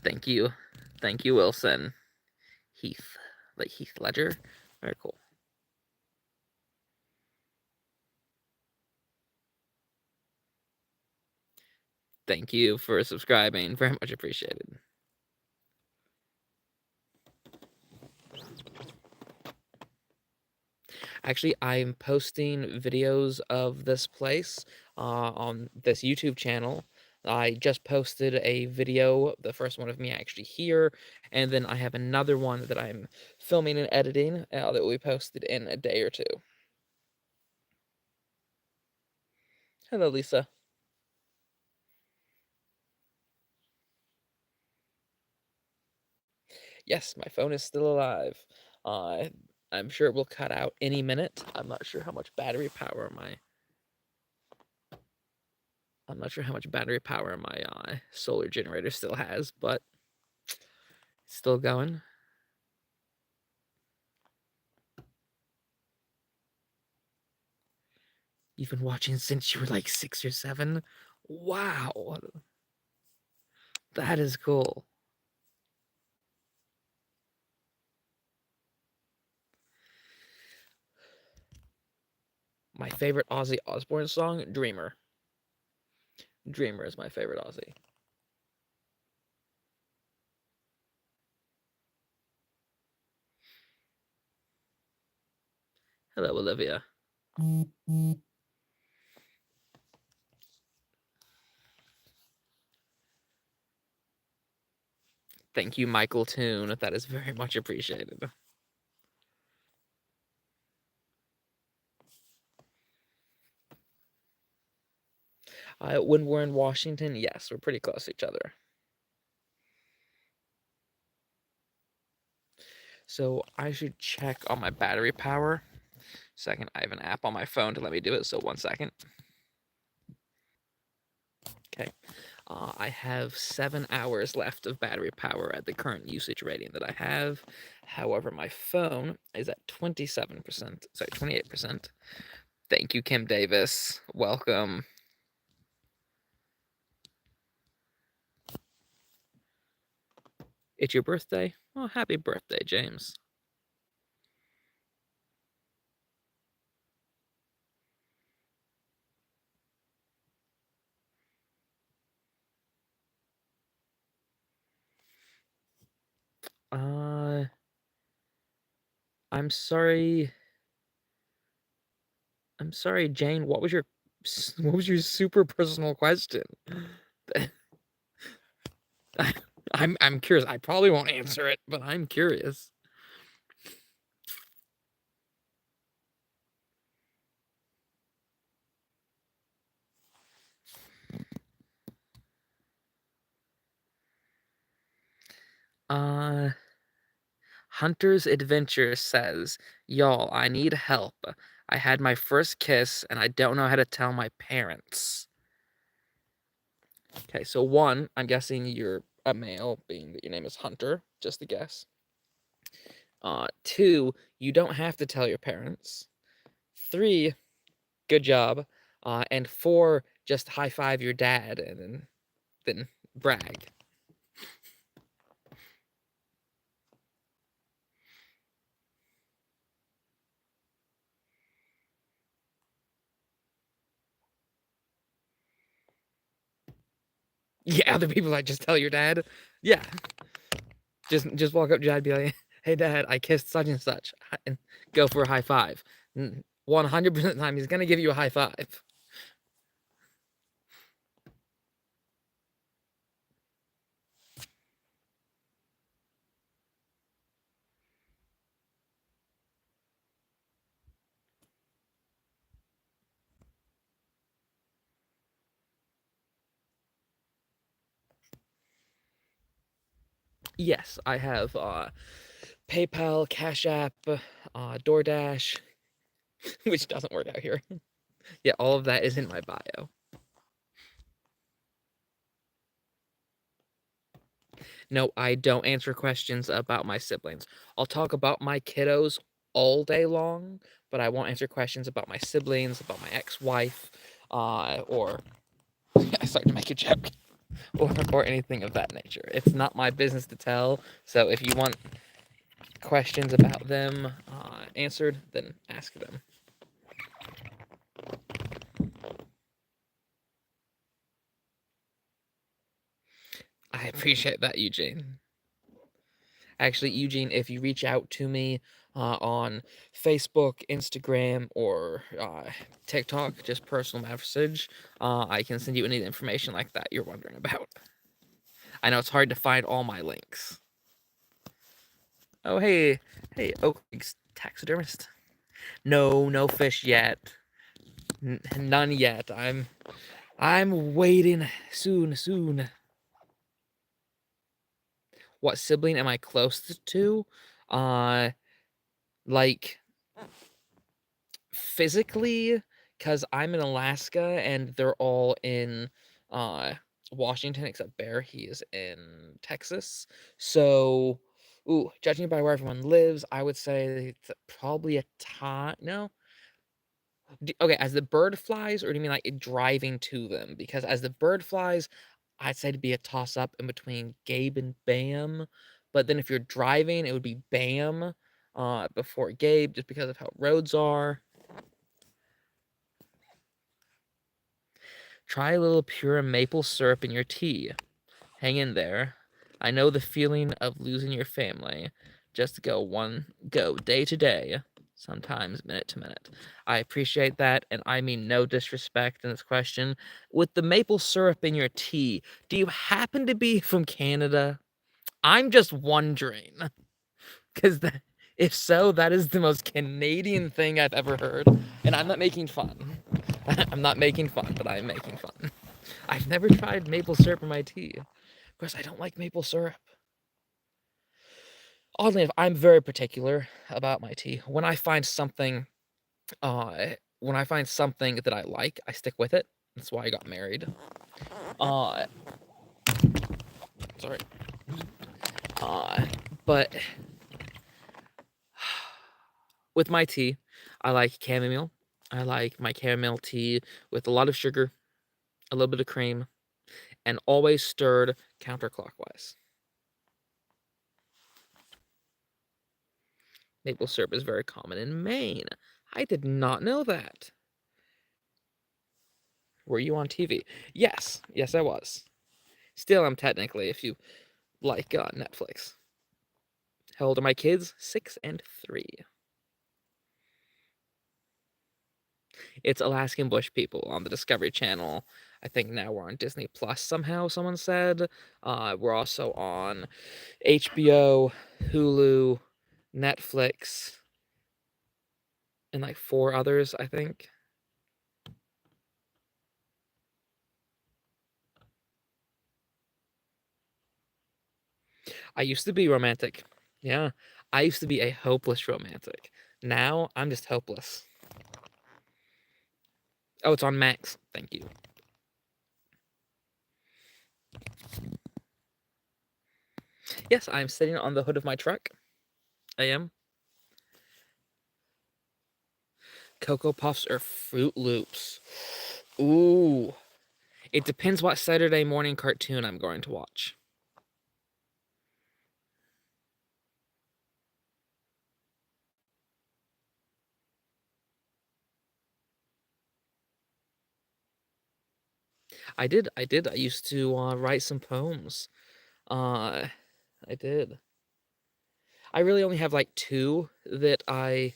Thank you. Thank you, Wilson. Heath. Like Heath Ledger. Very cool. Thank you for subscribing. Very much appreciated. Actually, I'm posting videos of this place on this YouTube channel. I just posted a video, the first one of me actually here, and then I have another one that I'm filming and editing that will be posted in a day or two. Hello, Lisa. Yes, my phone is still alive. Uh, I'm sure it will cut out any minute. I'm not sure how much battery power my solar generator still has, but it's still going. You've been watching since you were like 6 or 7. Wow, that is cool. My favorite Ozzy Osbourne song, Dreamer. Dreamer is my favorite Ozzy. Hello, Olivia. Thank you, Michael Toon. That is very much appreciated. When we're in Washington, yes, we're pretty close to each other. So I should check on my battery power. Second, I have an app on my phone to let me do it, so 1 second. Okay. I have 7 hours left of battery power at the current usage rating that I have. However, my phone is at 27%, sorry, 28%. Thank you, Kim Davis. Welcome. It's your birthday? Well, happy birthday, James. Uh, I'm sorry. I'm sorry, Jane. What was your What was your super personal question? I'm curious. I probably won't answer it, but I'm curious. Uh, Hunter's Adventure says, "Y'all, I need help. I had my first kiss and I don't know how to tell my parents." Okay, so one, I'm guessing you're a male, being that your name is Hunter, just a guess. Two, you don't have to tell your parents. Three, good job. And four, just high five your dad and then brag. Yeah, other people like just tell your dad. Yeah, just walk up to dad and be like, "Hey, dad, I kissed such and such," and go for a high five. 100% of the time, he's gonna give you a high five. Yes, I have PayPal, Cash App, DoorDash, which doesn't work out here. Yeah, all of that is in my bio. No, I don't answer questions about my siblings. I'll talk about my kiddos all day long, but I won't answer questions about my siblings, about my ex-wife, or I started to make a joke, or anything of that nature. It's not my business to tell. So if you want questions about them answered, then ask them. I appreciate that, Eugene. Actually, Eugene, if you reach out to me on Facebook, Instagram, or TikTok, just personal message, I can send you any information like that you're wondering about. I know it's hard to find all my links. Oh, hey, Oak Creek's taxidermist. No, no fish yet. None yet. I'm waiting soon. What sibling am I closest to? Uh, like physically, because I'm in Alaska and they're all in uh Washington except Bear. He is in Texas. So, ooh, judging by where everyone lives, I would say it's probably a tie. No. Okay, as the bird flies, or do you mean like it driving to them? Because as the bird flies, I'd say to be a toss up in between Gabe and Bam. But then if you're driving, it would be Bam before Gabe, just because of how roads are. Try a little pure maple syrup in your tea. Hang in there. I know the feeling of losing your family. Just go day to day, sometimes minute to minute. I appreciate that, and I mean no disrespect in this question. With the maple syrup in your tea, do you happen to be from Canada? I'm just wondering, because if so, that is the most Canadian thing I've ever heard, and I'm not making fun. I'm not making fun, but I'm making fun. I've never tried maple syrup in my tea. Of course, I don't like maple syrup. Oddly enough, I'm very particular about my tea. When I find something that I like, I stick with it. That's why I got married. Uh, sorry. Uh, but with my tea, I like chamomile. I like my chamomile tea with a lot of sugar, a little bit of cream, and always stirred counterclockwise. Maple syrup is very common in Maine. I did not know that. Were you on TV? Yes, I was. Still, I'm technically, if you like Netflix. How old are my kids? 6 and 3. It's Alaskan Bush People on the Discovery Channel. I think now we're on Disney Plus somehow, someone said. We're also on HBO, Hulu, Netflix, and like 4 others, I think. I used to be romantic. Yeah. I used to be a hopeless romantic. Now I'm just hopeless. Oh, it's on Max. Thank you. Yes, I'm sitting on the hood of my truck. I am. Cocoa Puffs or Fruit Loops? Ooh. It depends what Saturday morning cartoon I'm going to watch. I used to write some poems. Uh, I did. I really only have like 2 that I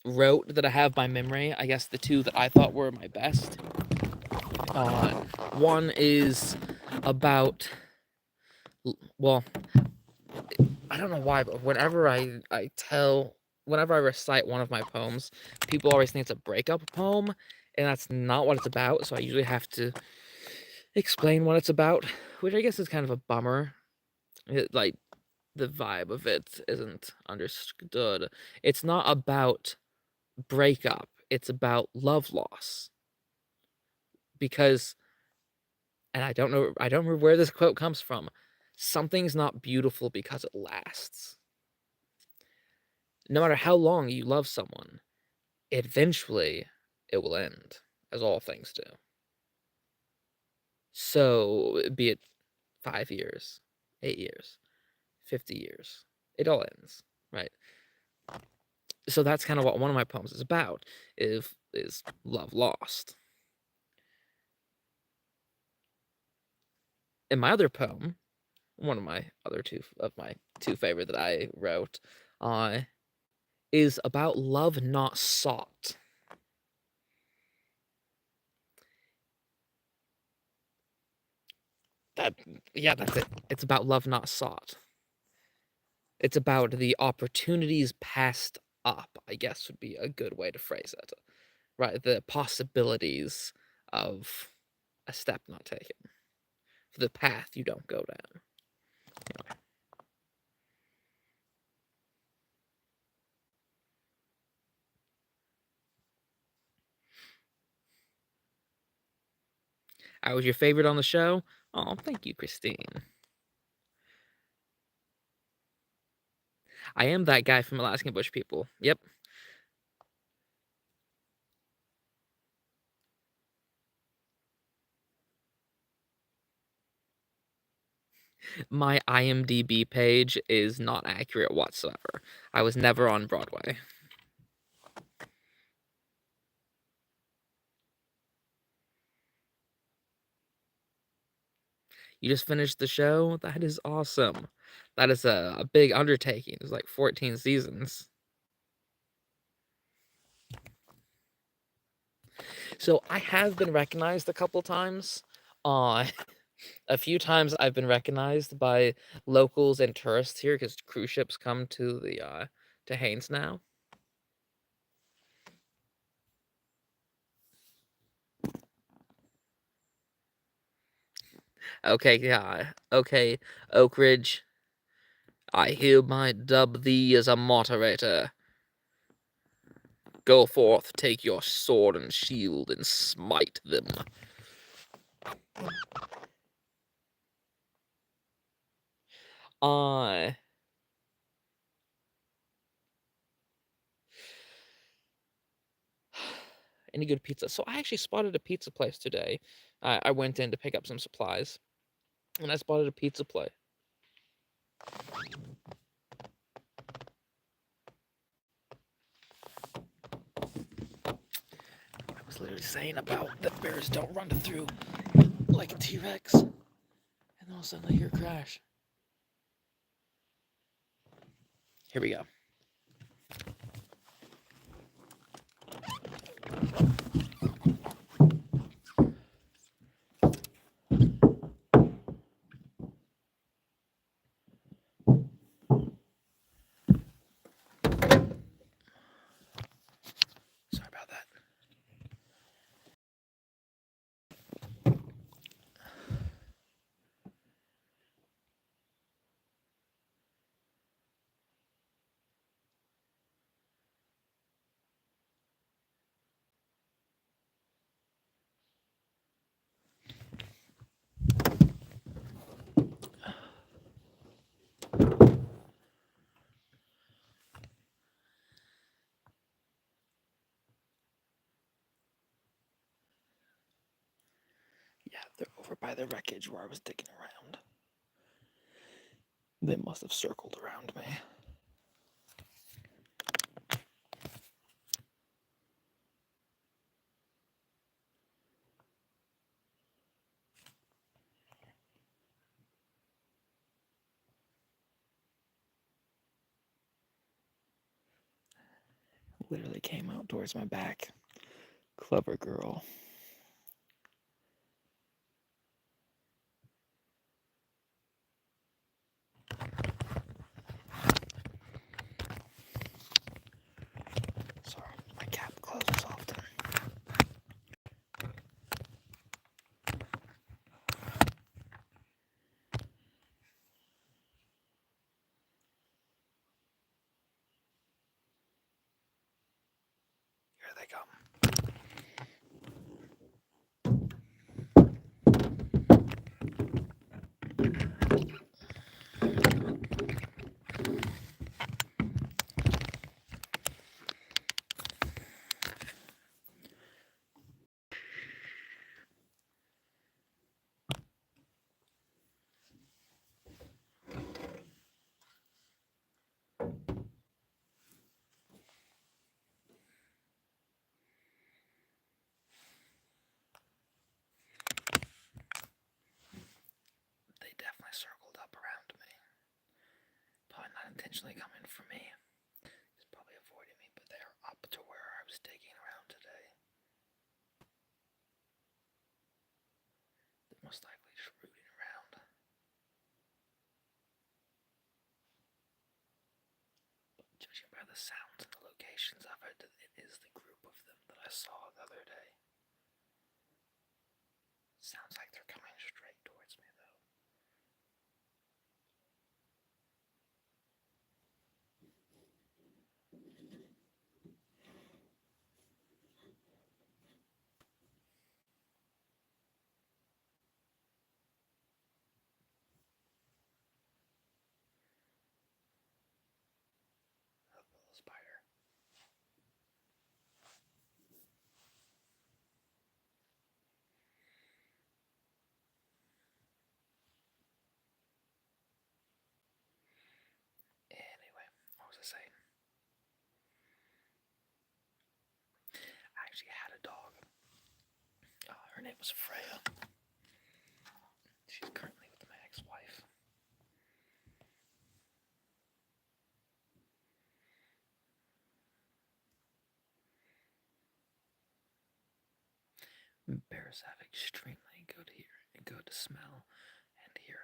wrote that I have by memory. I guess the 2 that I thought were my best. Uh, one is about, well, I don't know why, but whenever whenever I recite one of my poems, people always think it's a breakup poem, and that's not what it's about. So I usually have to explain what it's about, which I guess is kind of a bummer. Like the vibe of it isn't understood. It's not about breakup. It's about love loss. Because, and I don't remember where this quote comes from. Something's not beautiful because it lasts. No matter how long you love someone, eventually it will end, as all things do. So, be it 5 years, 8 years, 50 years, it all ends, right? So that's kind of what one of my poems is about, is love lost. In my other poem, one of my other 2 favorite that I wrote, is about love not sought. That Yeah, that's it. It's about love not sought. It's about the opportunities passed up, I guess would be a good way to phrase it. Right, the possibilities of a step not taken, for the path you don't go down. Anyway. I was your favorite on the show. Oh, thank you, Christine. I am that guy from Alaskan Bush People. Yep. My IMDb page is not accurate whatsoever. I was never on Broadway. You just finished the show? That is awesome. That is a big undertaking. It's like 14 seasons. So I have been recognized a couple times. Uh, a few times I've been recognized by locals and tourists here because cruise ships come to the to Haines now. Okay, yeah. Okay, Oak Ridge, I hereby dub thee as a moderator. Go forth, take your sword and shield, and smite them. Uh, any good pizza? So I actually spotted a pizza place today. I went in to pick up some supplies, and I spotted a pizza place. I was literally saying about that bears don't run through like a T-Rex, and all of a sudden I hear a crash. Here we go. Yeah, they're over by the wreckage where I was digging around. They must have circled around me. Literally came out towards my back. Clever girl. Sorry, my cap closes often. Here they come. They definitely circled up around me. Probably not intentionally coming for me. Just probably avoiding me, but they're up to where I was digging around today. They're most likely just rooting around. But judging by the sounds and the locations of it, it is the group of them that I saw the other day. Sounds like they're coming straight towards me, though. A little spider. Anyway, what was I saying? I actually had a dog. Her name was Freya. She's currently with my ex-wife. Bears have extremely good smell and hearing.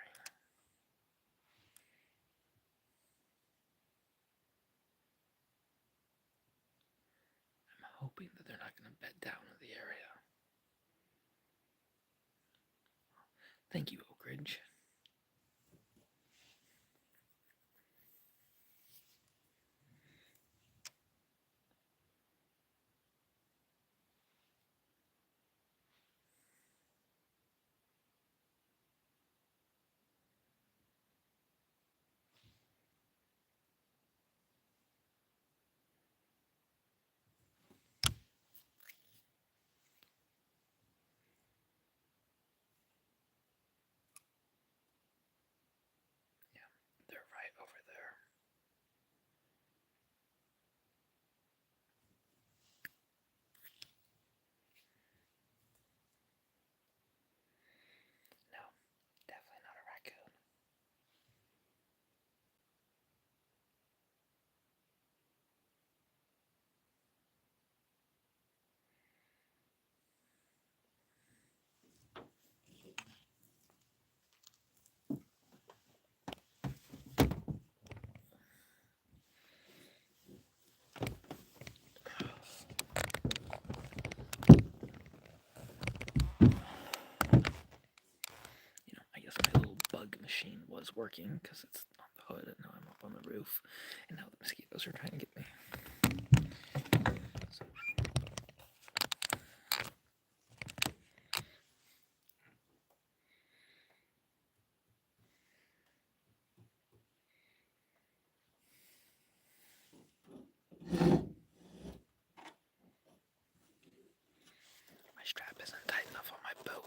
I'm hoping that they're not going to bed down in the area. Thank you, Oak Ridge. Yeah, they're right over there. No, definitely not a raccoon. I guess my little bug machine was working because it's on the hood, and now I'm up on the roof, and now the mosquitoes are trying to get me. So. My strap isn't tight enough on my boat.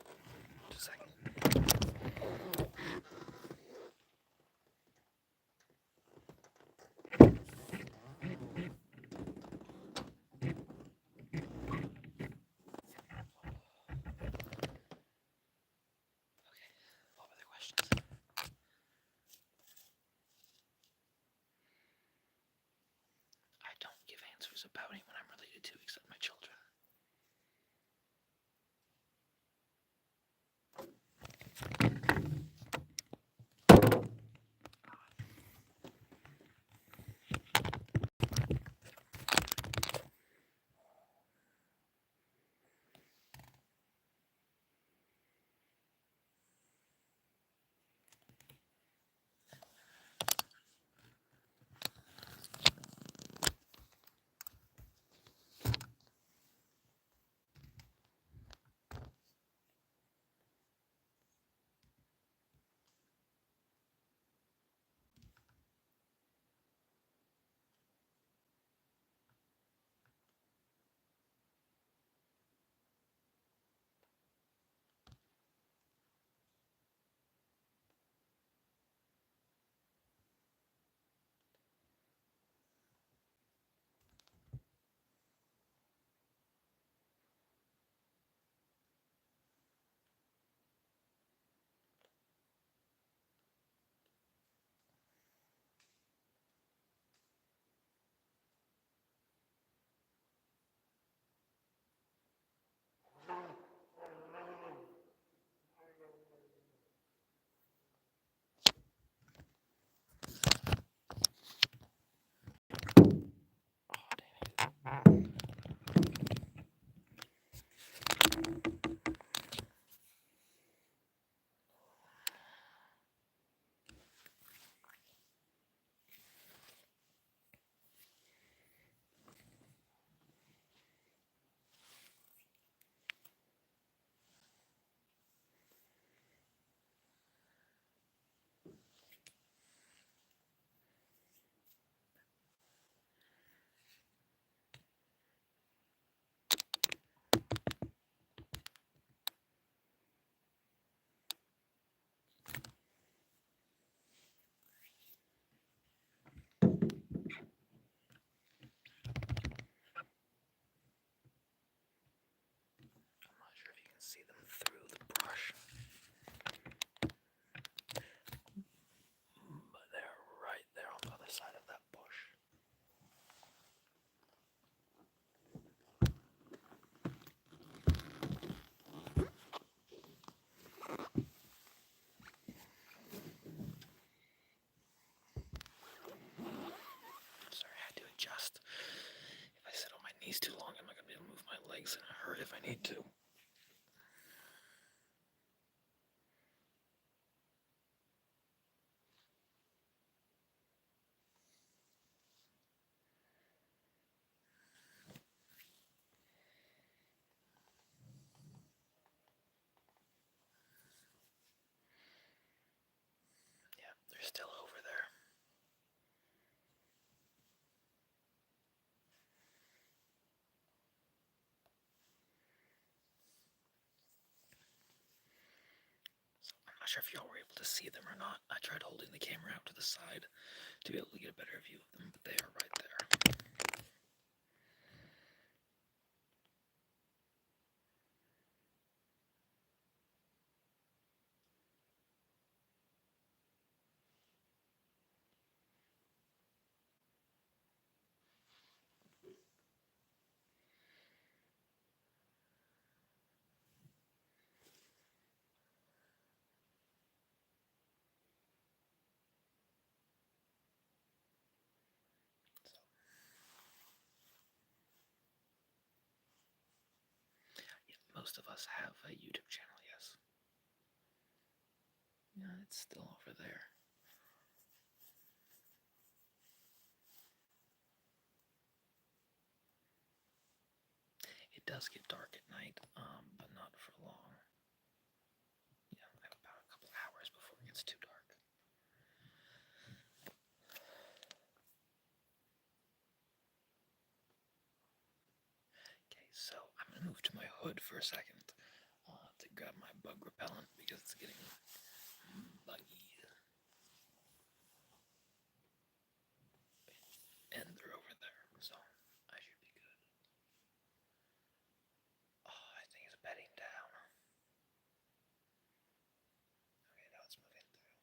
answers about anyone I'm related to except my children. I'm not sure if you can see them through the brush, but they're right there on the other side of that bush. Sorry, I had to adjust. If I sit on my knees too long, I'm not going to be able to move my legs and hurt if I need to. Yeah, they're still over there. So I'm not sure if y'all were able to see them or not. I tried holding the camera out to the side to be able to get a better view of them, but they are right there. Most of us have a YouTube channel, yes. Yeah, it's still over there. It does get dark at night, but not for long. Yeah, I have about a couple hours before it gets too dark. Okay, so I'm gonna move to my hood for a second to grab my bug repellent because it's getting buggy. And they're over there, so I should be good. Oh, I think it's bedding down. Okay, now it's moving through.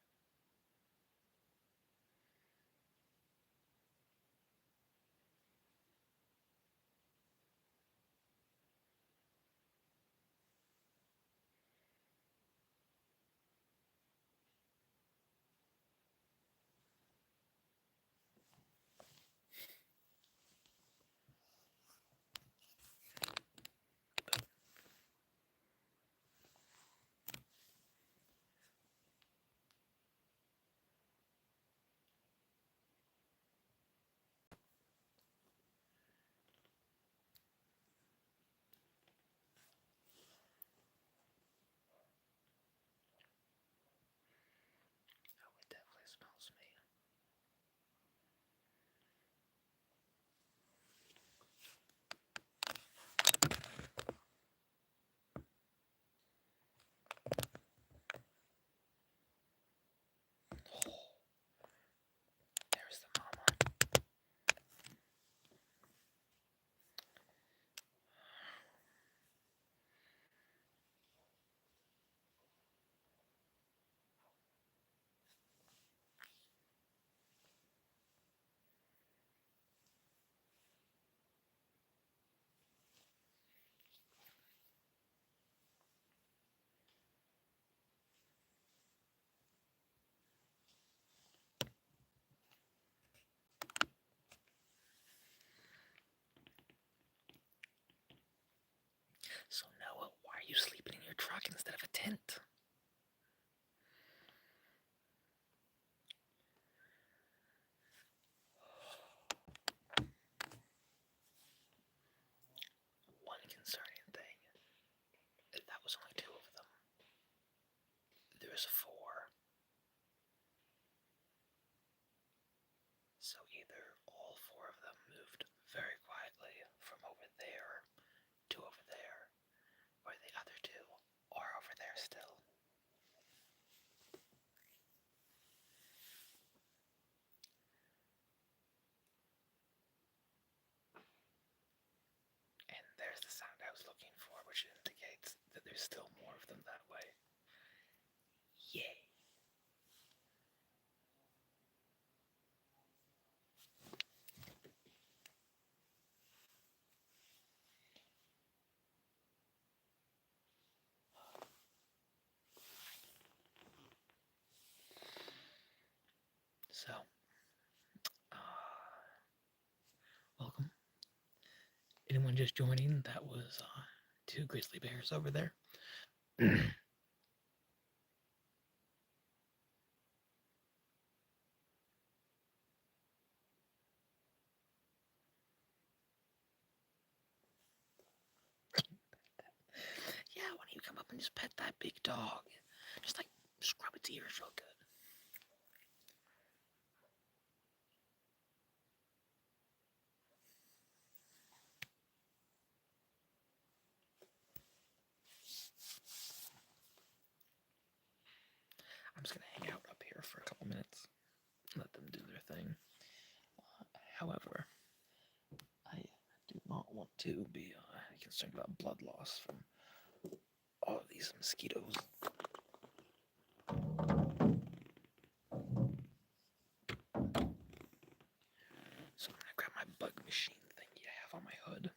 smells me. Oh, there's the mama. So Noah, why are you sleeping in your truck instead of a tent? One concerning thing, that was only 2 of them. There's 4. So either all 4 of them moved very quietly from over there to over there, or the other 2 are over there still. And there's the sound I was looking for, which indicates that there's still more of them that way. Yay! So, welcome. Anyone just joining? That was 2 grizzly bears over there. Yeah, why don't you come up and just pet that big dog? Just like scrub its ears real good. I'm just gonna hang out up here for a couple minutes, let them do their thing. However, I do not want to be concerned about blood loss from all of these mosquitoes. So I'm gonna grab my bug machine thingy I have on my hood.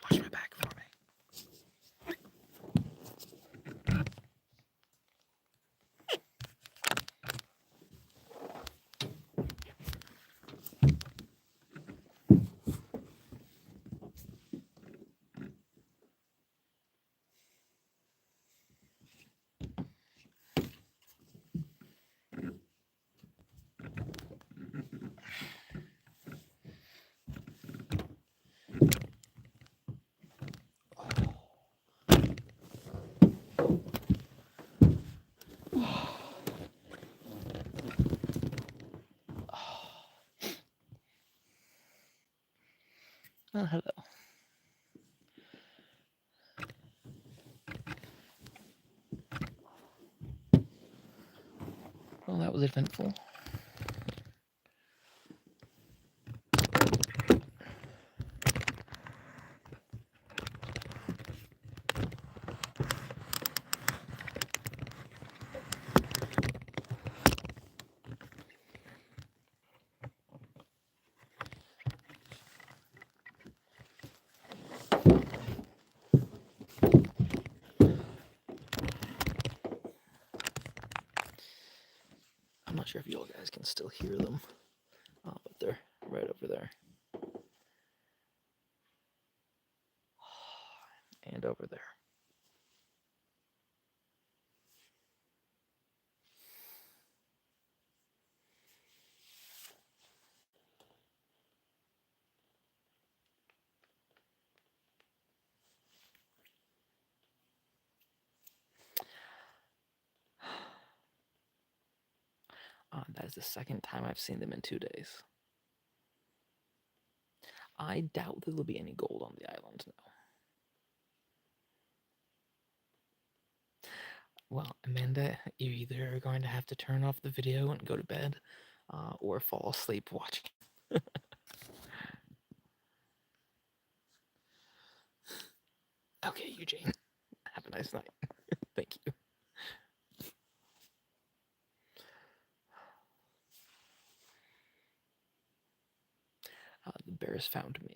Watch my back for me. Oh, hello. Well, that was eventful. I'm not sure if you all guys can still hear them, but they're right over there. And over there. That is the second time I've seen them in 2 days. I doubt there will be any gold on the island now. Well, Amanda, you either are going to have to turn off the video and go to bed, or fall asleep watching. Okay, Eugene. Have a nice night. Thank you. The bears found me.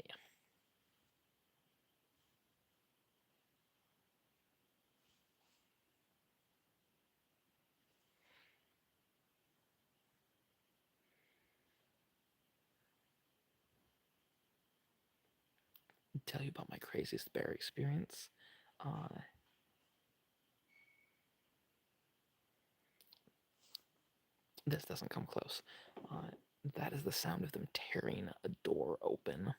Tell you about my craziest bear experience. This doesn't come close. That is the sound of them tearing a door open,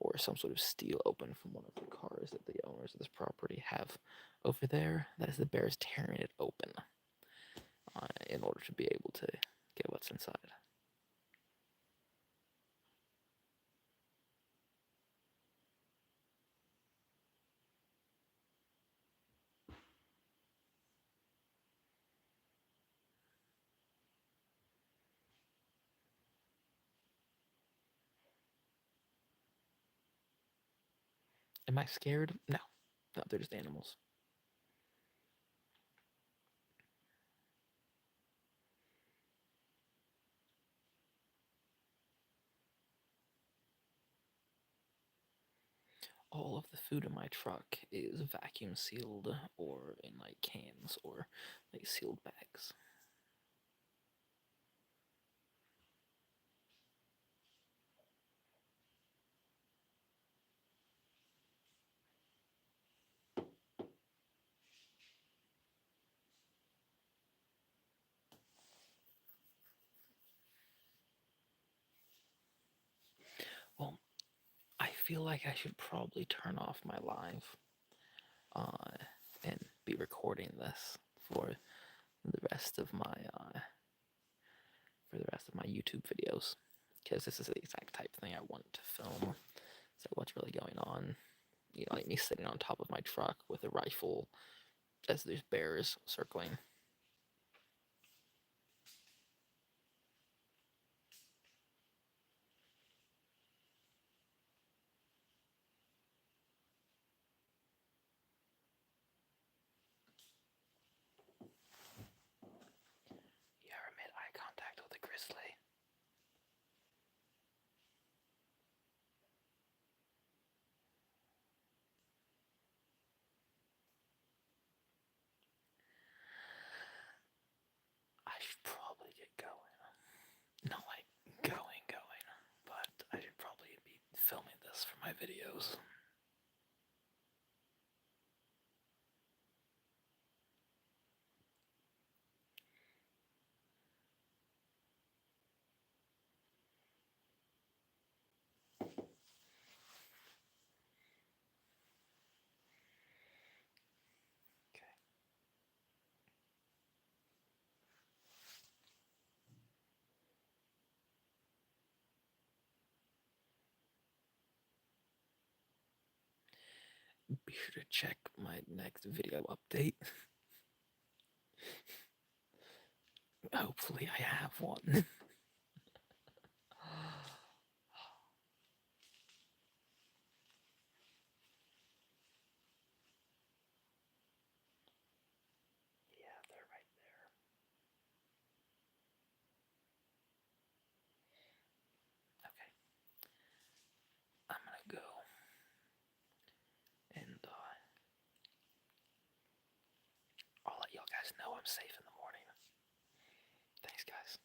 or some sort of steel open from one of the cars that the owners of this property have over there. That is the bears tearing it open, in order to be able to get what's inside. Am I scared? No. No, they're just animals. All of the food in my truck is vacuum sealed or in like cans or like sealed bags. Well, I feel like I should probably turn off my live, uh, and be recording this for the rest of my YouTube videos, because this is the exact type of thing I want to film. So what's really going on? You know, like me sitting on top of my truck with a rifle as there's bears circling. You ever made eye contact with a grizzly? I should probably get going. Not like going, but I should probably be filming this for my videos. Okay. Be sure to check my next video update. Hopefully, I have one. Yeah, they're right there. Okay. I'm gonna go, and I'll let y'all guys know I'm safe in the morning. Thanks, guys.